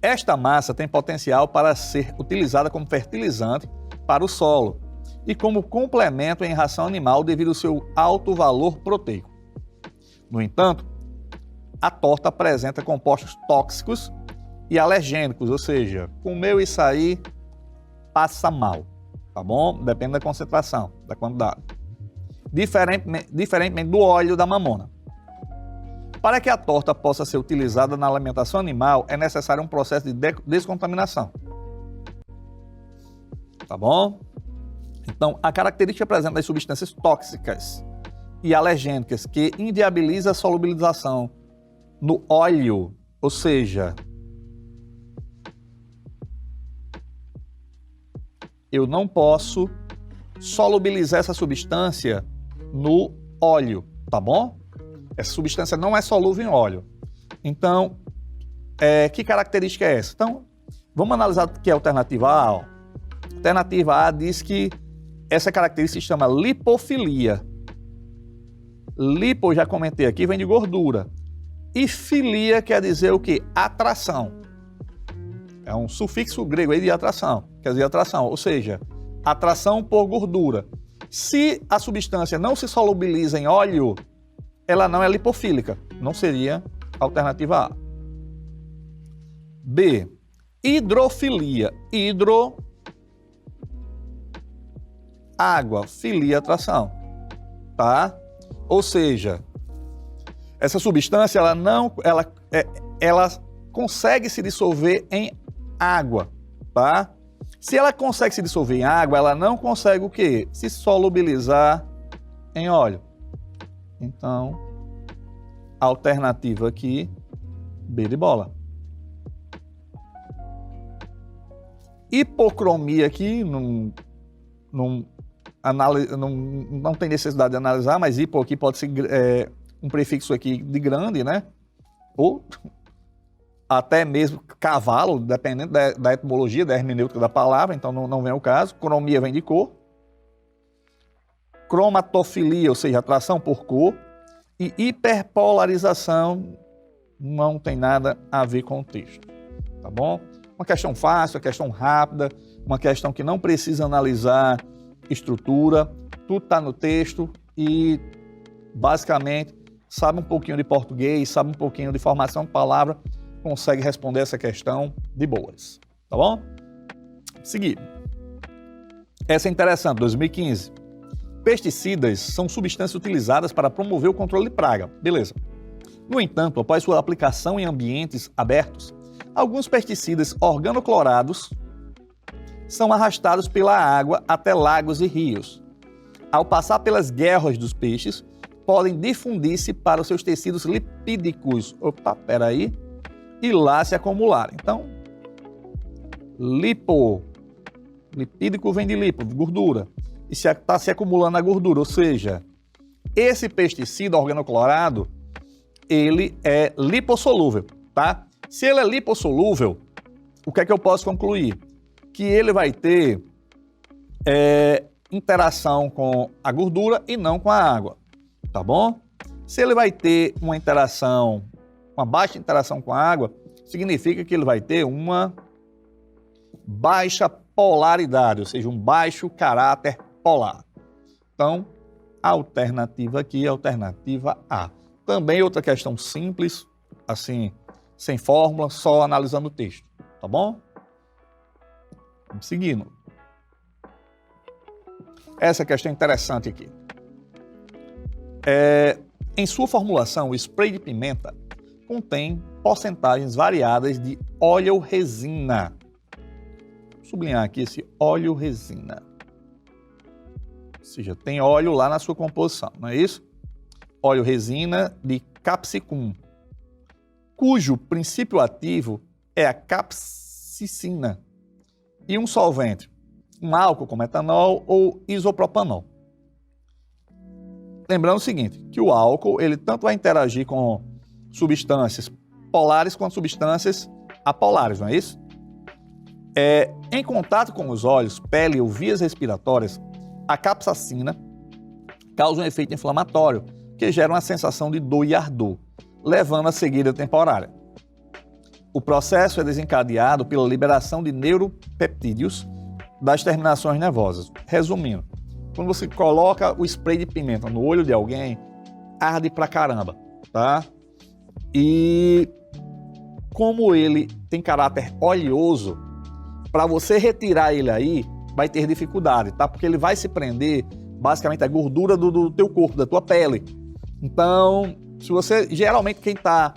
Esta massa tem potencial para ser utilizada como fertilizante para o solo e como complemento em ração animal devido ao seu alto valor proteico. No entanto, a torta apresenta compostos tóxicos e alergênicos, ou seja, comeu isso aí, passa mal, tá bom? Depende da concentração, da quantidade. Diferentemente do óleo da mamona. Para que a torta possa ser utilizada na alimentação animal, é necessário um processo de descontaminação. Tá bom? Então, a característica presente das substâncias tóxicas e alergênicas que inviabiliza a solubilização no óleo, ou seja, eu não posso solubilizar essa substância no óleo, tá bom? Essa substância não é solúvel em óleo. Então, que característica é essa? Então, vamos analisar o que é a alternativa A. Ó. A alternativa A diz que essa característica se chama lipofilia. Lipo, já comentei aqui, vem de gordura. E filia quer dizer o quê? Atração. É um sufixo grego aí de atração. Quer dizer atração, ou seja, atração por gordura. Se a substância não se solubiliza em óleo, ela não é lipofílica. Não seria a alternativa A. B. Hidrofilia. Hidro, água, filia, atração. Tá? Ou seja, essa substância ela consegue se dissolver em água, tá? Se ela consegue se dissolver em água, ela não consegue o quê? Se solubilizar em óleo. Então, a alternativa aqui, B de bola. Hipocromia aqui, não tem necessidade de analisar, mas hipo aqui pode ser um prefixo aqui de grande, né? Ou até mesmo cavalo, dependendo da etimologia, da hermenêutica da palavra, então não vem ao caso. Cromia vem de cor. Cromatofilia, ou seja, atração por cor. E hiperpolarização não tem nada a ver com o texto, tá bom? Uma questão fácil, uma questão rápida, uma questão que não precisa analisar estrutura, tudo está no texto e, basicamente, sabe um pouquinho de português, sabe um pouquinho de formação de palavra, consegue responder essa questão de boas, tá bom? Seguir. Essa é interessante, 2015. Pesticidas são substâncias utilizadas para promover o controle de praga. Beleza. No entanto, após sua aplicação em ambientes abertos, alguns pesticidas organoclorados são arrastados pela água até lagos e rios. Ao passar pelas guerras dos peixes, podem difundir-se para os seus tecidos lipídicos. Opa, peraí. E lá se acumularem. Então, lipídico vem de lipo, gordura. E está se acumulando a gordura, ou seja, esse pesticida organoclorado, ele é lipossolúvel, tá? Se ele é lipossolúvel, o que é que eu posso concluir? Que ele vai ter interação com a gordura e não com a água, tá bom? Se ele vai ter uma baixa interação com a água, significa que ele vai ter uma baixa polaridade, ou seja, um baixo caráter polar. Então, a alternativa aqui é a alternativa A. Também outra questão simples, assim, sem fórmula, só analisando o texto, tá bom? Vamos seguindo. Essa questão é interessante aqui. Em sua formulação, o spray de pimenta contém porcentagens variadas de óleo-resina. Vou sublinhar aqui esse óleo-resina. Ou seja, tem óleo lá na sua composição, não é isso? Óleo-resina de capsicum, cujo princípio ativo é a capsicina, e um solvente, um álcool como etanol ou isopropanol. Lembrando o seguinte, que o álcool ele tanto vai interagir com substâncias polares quanto substâncias apolares, não é isso? Em contato com os olhos, pele ou vias respiratórias, a capsaicina causa um efeito inflamatório que gera uma sensação de dor e ardor, levando a cegueira temporária. O processo é desencadeado pela liberação de neuropeptídeos das terminações nervosas. Resumindo, quando você coloca o spray de pimenta no olho de alguém, arde pra caramba, tá? E como ele tem caráter oleoso, para você retirar ele aí, vai ter dificuldade, tá? Porque ele vai se prender, basicamente, a gordura do teu corpo, da tua pele. Então, Se você, geralmente quem está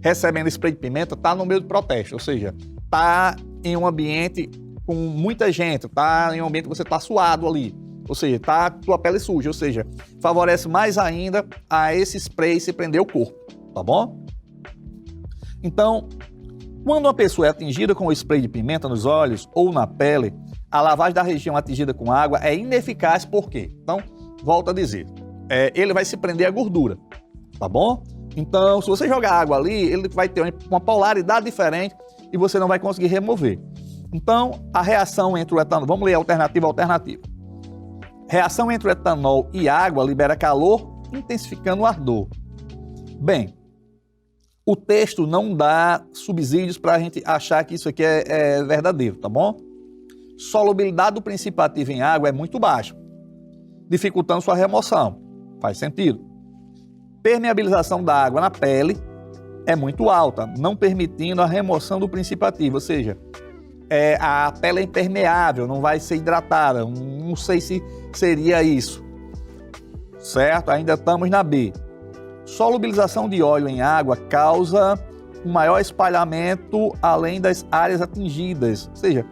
recebendo spray de pimenta está no meio de protesto, ou seja, está em um ambiente com muita gente, está em um ambiente que você está suado ali, ou seja, está tua pele suja, ou seja, favorece mais ainda a esse spray se prender o corpo, tá bom? Então, quando uma pessoa é atingida com o spray de pimenta nos olhos ou na pele, a lavagem da região atingida com água é ineficaz, por quê? Então, volto a dizer, ele vai se prender a gordura, tá bom? Então, se você jogar água ali, ele vai ter uma polaridade diferente e você não vai conseguir remover. Então, a reação entre o etanol, vamos ler alternativa. Reação entre o etanol e água libera calor, intensificando o ardor. Bem, o texto não dá subsídios para a gente achar que isso aqui é verdadeiro, tá bom? Solubilidade do princípio ativo em água é muito baixa, dificultando sua remoção. Faz sentido. Permeabilização da água na pele é muito alta, não permitindo a remoção do princípio ativo, ou seja, a pele é impermeável, não vai ser hidratada, não sei se seria isso, certo? Ainda estamos na B. Solubilização de óleo em água causa um maior espalhamento além das áreas atingidas, ou seja,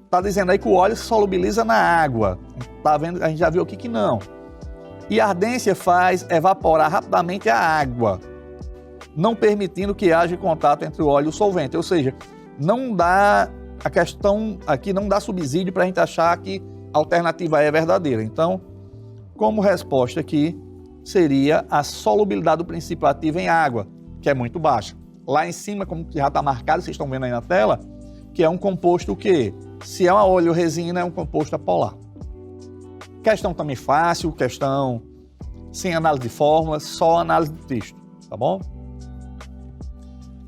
está dizendo aí que o óleo se solubiliza na água, tá vendo? A gente já viu aqui que não. E a ardência faz evaporar rapidamente a água, não permitindo que haja contato entre o óleo e o solvente, ou seja, não dá, a questão aqui não dá subsídio para a gente achar que a alternativa é verdadeira. Então, como resposta aqui, seria a solubilidade do princípio ativo em água, que é muito baixa. Lá em cima, como já está marcado, vocês estão vendo aí na tela, que é um composto que, se é uma oleoresina, é um composto apolar. Questão também fácil, questão sem análise de fórmula, só análise de texto, tá bom?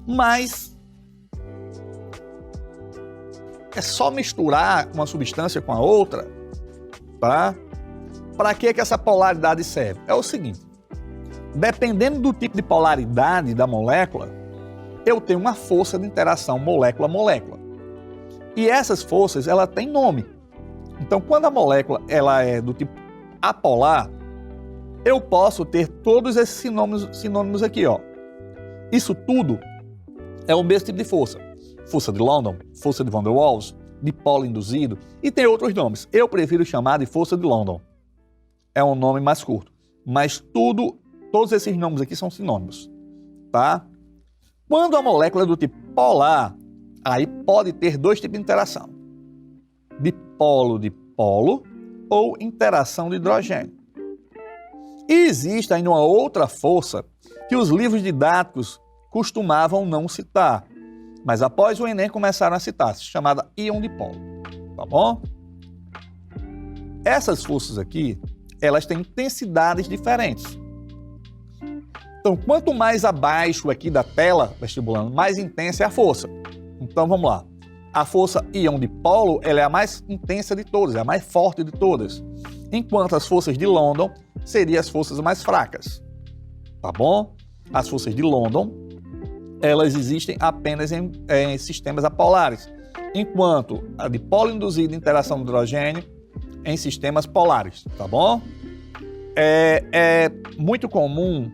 Mas é só misturar uma substância com a outra, tá? Para que essa polaridade serve? É o seguinte, dependendo do tipo de polaridade da molécula, eu tenho uma força de interação molécula-molécula. E essas forças, ela tem nome. Então, quando a molécula ela é do tipo apolar, eu posso ter todos esses sinônimos aqui, ó. Isso tudo é o mesmo tipo de força. Força de London, força de Van der Waals, dipolo induzido, e tem outros nomes. Eu prefiro chamar de força de London. É um nome mais curto. Mas todos esses nomes aqui são sinônimos, tá? Quando a molécula é do tipo polar, aí pode ter dois tipos de interação. Dipolo-dipolo ou interação de hidrogênio. E existe ainda uma outra força que os livros didáticos costumavam não citar, mas após o Enem começaram a citar, chamada íon-dipolo, tá bom? Essas forças aqui, elas têm intensidades diferentes. Então, quanto mais abaixo aqui da tela vestibulando, mais intensa é a força. Então, vamos lá. A força íon-dipolo, ela é a mais intensa de todas, é a mais forte de todas. Enquanto as forças de London seriam as forças mais fracas. Tá bom? As forças de London, elas existem apenas em sistemas apolares. Enquanto a dipolo induzida interação de hidrogênio em sistemas polares. Tá bom? É muito comum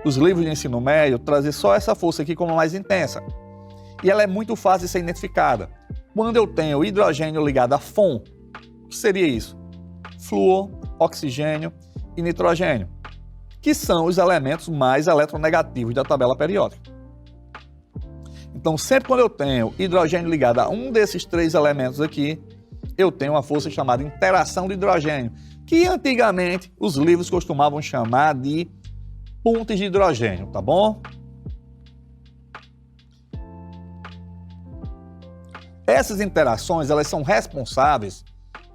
os livros de ensino médio trazer só essa força aqui como mais intensa. E ela é muito fácil de ser identificada. Quando eu tenho hidrogênio ligado a FON, o que seria isso? Flúor, oxigênio e nitrogênio, que são os elementos mais eletronegativos da tabela periódica. Então, sempre quando eu tenho hidrogênio ligado a um desses três elementos aqui, eu tenho uma força chamada interação de hidrogênio, que antigamente os livros costumavam chamar de pontes de hidrogênio, tá bom? Essas interações, elas são responsáveis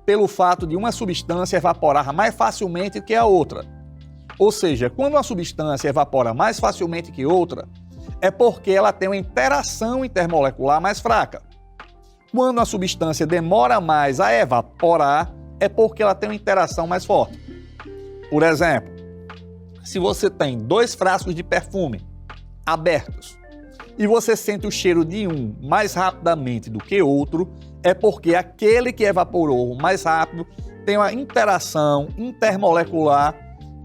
pelo fato de uma substância evaporar mais facilmente que a outra. Ou seja, quando uma substância evapora mais facilmente que outra, é porque ela tem uma interação intermolecular mais fraca. Quando a substância demora mais a evaporar, é porque ela tem uma interação mais forte. Por exemplo, se você tem 2 frascos de perfume abertos e você sente o cheiro de um mais rapidamente do que outro, é porque aquele que evaporou mais rápido tem uma interação intermolecular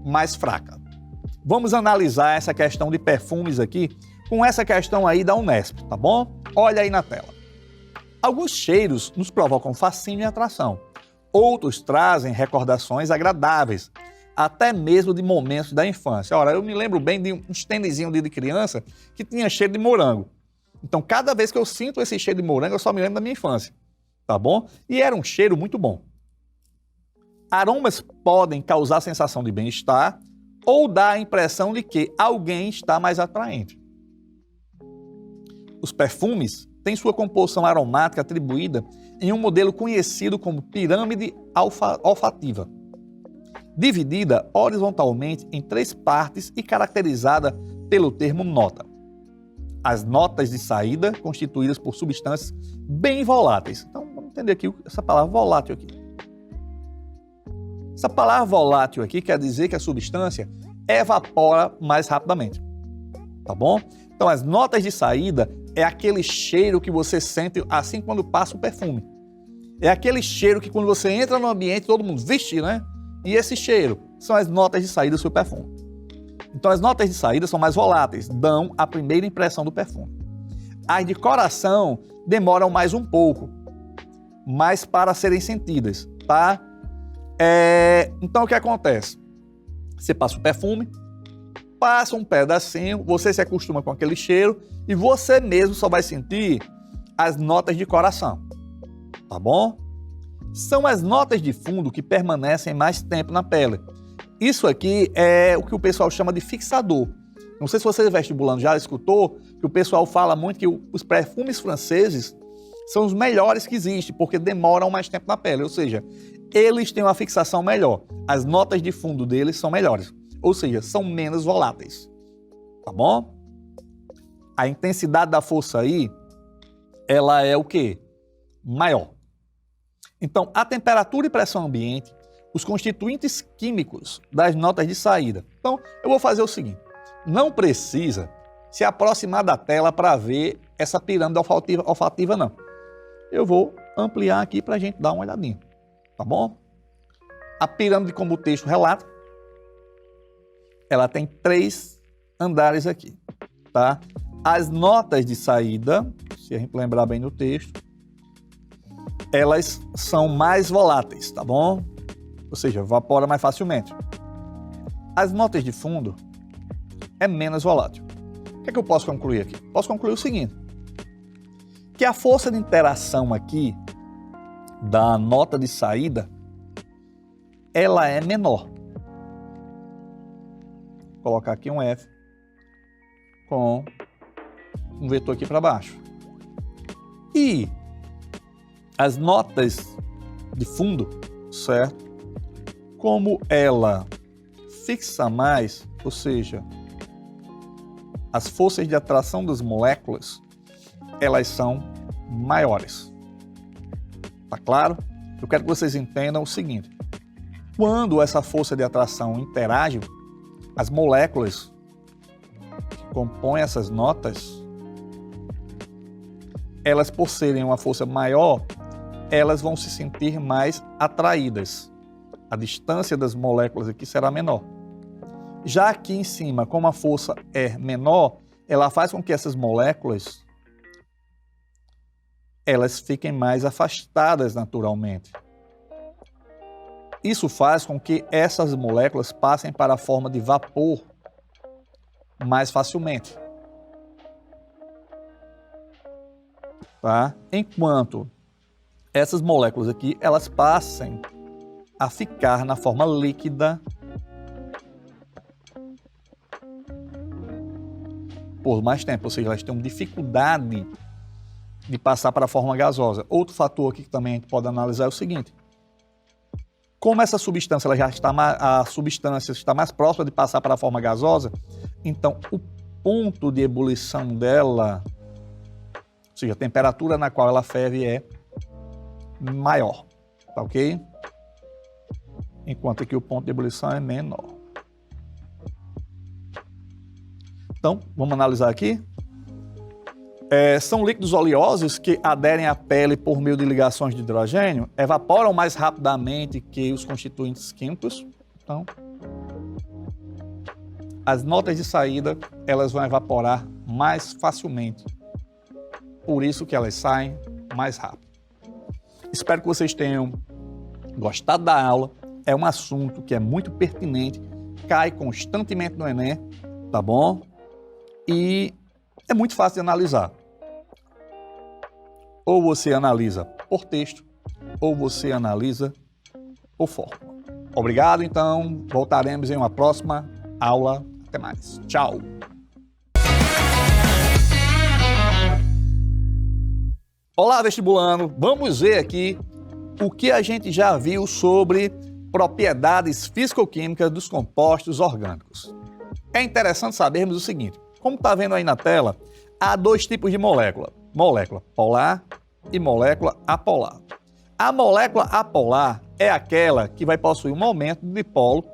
mais fraca. vamos analisar essa questão de perfumes aqui com essa questão aí da Unesp, tá bom? Olha aí na tela. Alguns cheiros nos provocam fascínio e atração. Outros trazem recordações agradáveis, até mesmo de momentos da infância. Ora, eu me lembro bem de uns tênisinhos de criança que tinha cheiro de morango. Então, cada vez que eu sinto esse cheiro de morango, eu só me lembro da minha infância, tá bom? E era um cheiro muito bom. Aromas podem causar sensação de bem-estar ou dar a impressão de que alguém está mais atraente. Os perfumes têm sua composição aromática atribuída em um modelo conhecido como pirâmide olfativa, dividida horizontalmente em 3 partes e caracterizada pelo termo nota. As notas de saída, constituídas por substâncias bem voláteis. Então, vamos entender aqui essa palavra volátil aqui. Essa palavra volátil aqui quer dizer que a substância evapora mais rapidamente, tá bom? Então, as notas de saída é aquele cheiro que você sente assim quando passa o perfume. É aquele cheiro que quando você entra no ambiente, todo mundo vixe, né? E esse cheiro são as notas de saída do seu perfume. Então, as notas de saída são mais voláteis, dão a primeira impressão do perfume. As de coração demoram mais um pouco, mas para serem sentidas, tá? Então, o que acontece? Você passa o perfume, passa um pedacinho, você se acostuma com aquele cheiro e você mesmo só vai sentir as notas de coração, tá bom? São as notas de fundo que permanecem mais tempo na pele. Isso aqui é o que o pessoal chama de fixador. Não sei se você vestibulando já escutou, que o pessoal fala muito que os perfumes franceses são os melhores que existem, porque demoram mais tempo na pele, ou seja, eles têm uma fixação melhor. As notas de fundo deles são melhores, ou seja, são menos voláteis, tá bom? A intensidade da força aí, ela é o quê? Maior. Então, a temperatura e pressão ambiente, os constituintes químicos das notas de saída. Então, eu vou fazer o seguinte, não precisa se aproximar da tela para ver essa pirâmide olfativa, não. Eu vou ampliar aqui para a gente dar uma olhadinha, tá bom? A pirâmide, como o texto relata, ela tem 3 andares aqui, tá? As notas de saída, se a gente lembrar bem do texto, elas são mais voláteis, tá bom? Ou seja, evapora mais facilmente. As notas de fundo é menos volátil. O que é que eu posso concluir aqui? Posso concluir o seguinte, que a força de interação aqui da nota de saída, ela é menor. Vou colocar aqui um F com um vetor aqui para baixo. E as notas de fundo, certo? Como ela fixa mais, ou seja, as forças de atração das moléculas, elas são maiores. Tá claro? Eu quero que vocês entendam o seguinte. Quando essa força de atração interage, as moléculas que compõem essas notas, elas, por serem uma força maior, elas vão se sentir mais atraídas. A distância das moléculas aqui será menor. Já aqui em cima, como a força é menor, ela faz com que essas moléculas elas fiquem mais afastadas naturalmente. Isso faz com que essas moléculas passem para a forma de vapor mais facilmente. Tá? Enquanto essas moléculas aqui, elas passem a ficar na forma líquida por mais tempo, ou seja, elas têm dificuldade de passar para a forma gasosa. Outro fator aqui que também a gente pode analisar é o seguinte: como essa substância ela já está a substância está mais próxima de passar para a forma gasosa, então o ponto de ebulição dela, ou seja, a temperatura na qual ela ferve é maior, tá ok? Enquanto aqui o ponto de ebulição é menor. Então, vamos analisar aqui. São líquidos oleosos que aderem à pele por meio de ligações de hidrogênio, evaporam mais rapidamente que os constituintes químicos. Então, as notas de saída elas vão evaporar mais facilmente. Por isso que elas saem mais rápido. Espero que vocês tenham gostado da aula. É um assunto que é muito pertinente, cai constantemente no Enem, tá bom? E é muito fácil de analisar. Ou você analisa por texto, ou você analisa por fórmula. Obrigado, então. Voltaremos em uma próxima aula. Até mais. Tchau. Olá, vestibulando. Vamos ver aqui o que a gente já viu sobre propriedades físico-químicas dos compostos orgânicos. É interessante sabermos o seguinte. Como está vendo aí na tela, há dois tipos de molécula. Molécula polar e molécula apolar. A molécula apolar é aquela que vai possuir um momento de dipolo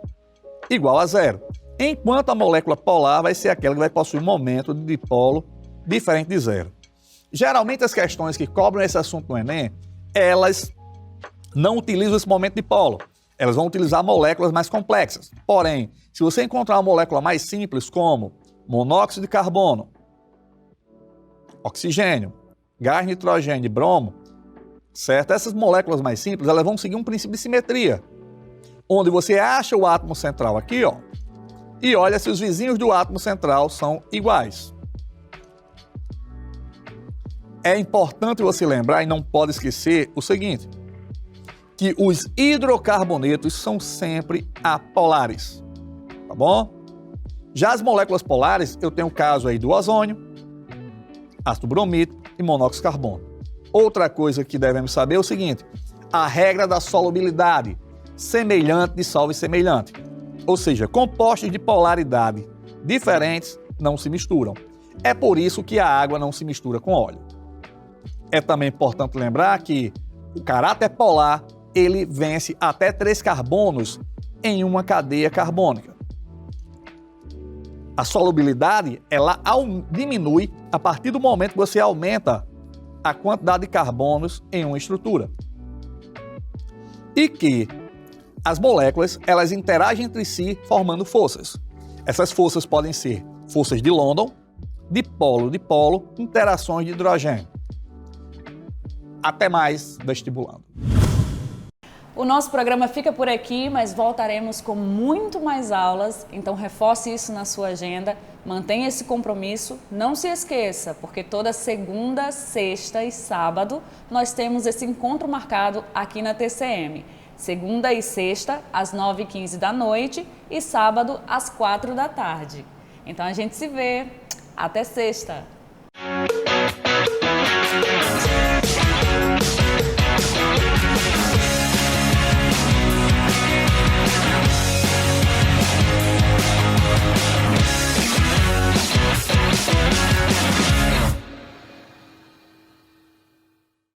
igual a zero, enquanto a molécula polar vai ser aquela que vai possuir um momento de dipolo diferente de zero. Geralmente as questões que cobram esse assunto no Enem, elas não utilizam esse momento de dipolo, elas vão utilizar moléculas mais complexas. Porém, se você encontrar uma molécula mais simples como monóxido de carbono, oxigênio, gás nitrogênio e bromo, certo? Essas moléculas mais simples, elas vão seguir um princípio de simetria, onde você acha o átomo central aqui, ó, e olha se os vizinhos do átomo central são iguais. É importante você lembrar e não pode esquecer o seguinte, que os hidrocarbonetos são sempre apolares, tá bom? Já as moléculas polares, eu tenho o caso aí do ozônio, ácido bromídico e monóxido de carbono. Outra coisa que devemos saber é o seguinte, a regra da solubilidade, semelhante dissolve semelhante. Ou seja, compostos de polaridade diferentes não se misturam. É por isso que a água não se mistura com óleo. É também importante lembrar que o caráter polar, ele vence até 3 carbonos em uma cadeia carbônica. A solubilidade, ela diminui a partir do momento que você aumenta a quantidade de carbonos em uma estrutura. E que as moléculas, elas interagem entre si formando forças. Essas forças podem ser forças de London, dipolo-dipolo, interações de hidrogênio. Até mais, vestibulando. O nosso programa fica por aqui, mas voltaremos com muito mais aulas, então reforce isso na sua agenda, mantenha esse compromisso, não se esqueça, porque toda segunda, sexta e sábado nós temos esse encontro marcado aqui na TCM. Segunda e sexta, às 9h15 da noite e sábado, às 4 da tarde. Então a gente se vê. Até sexta!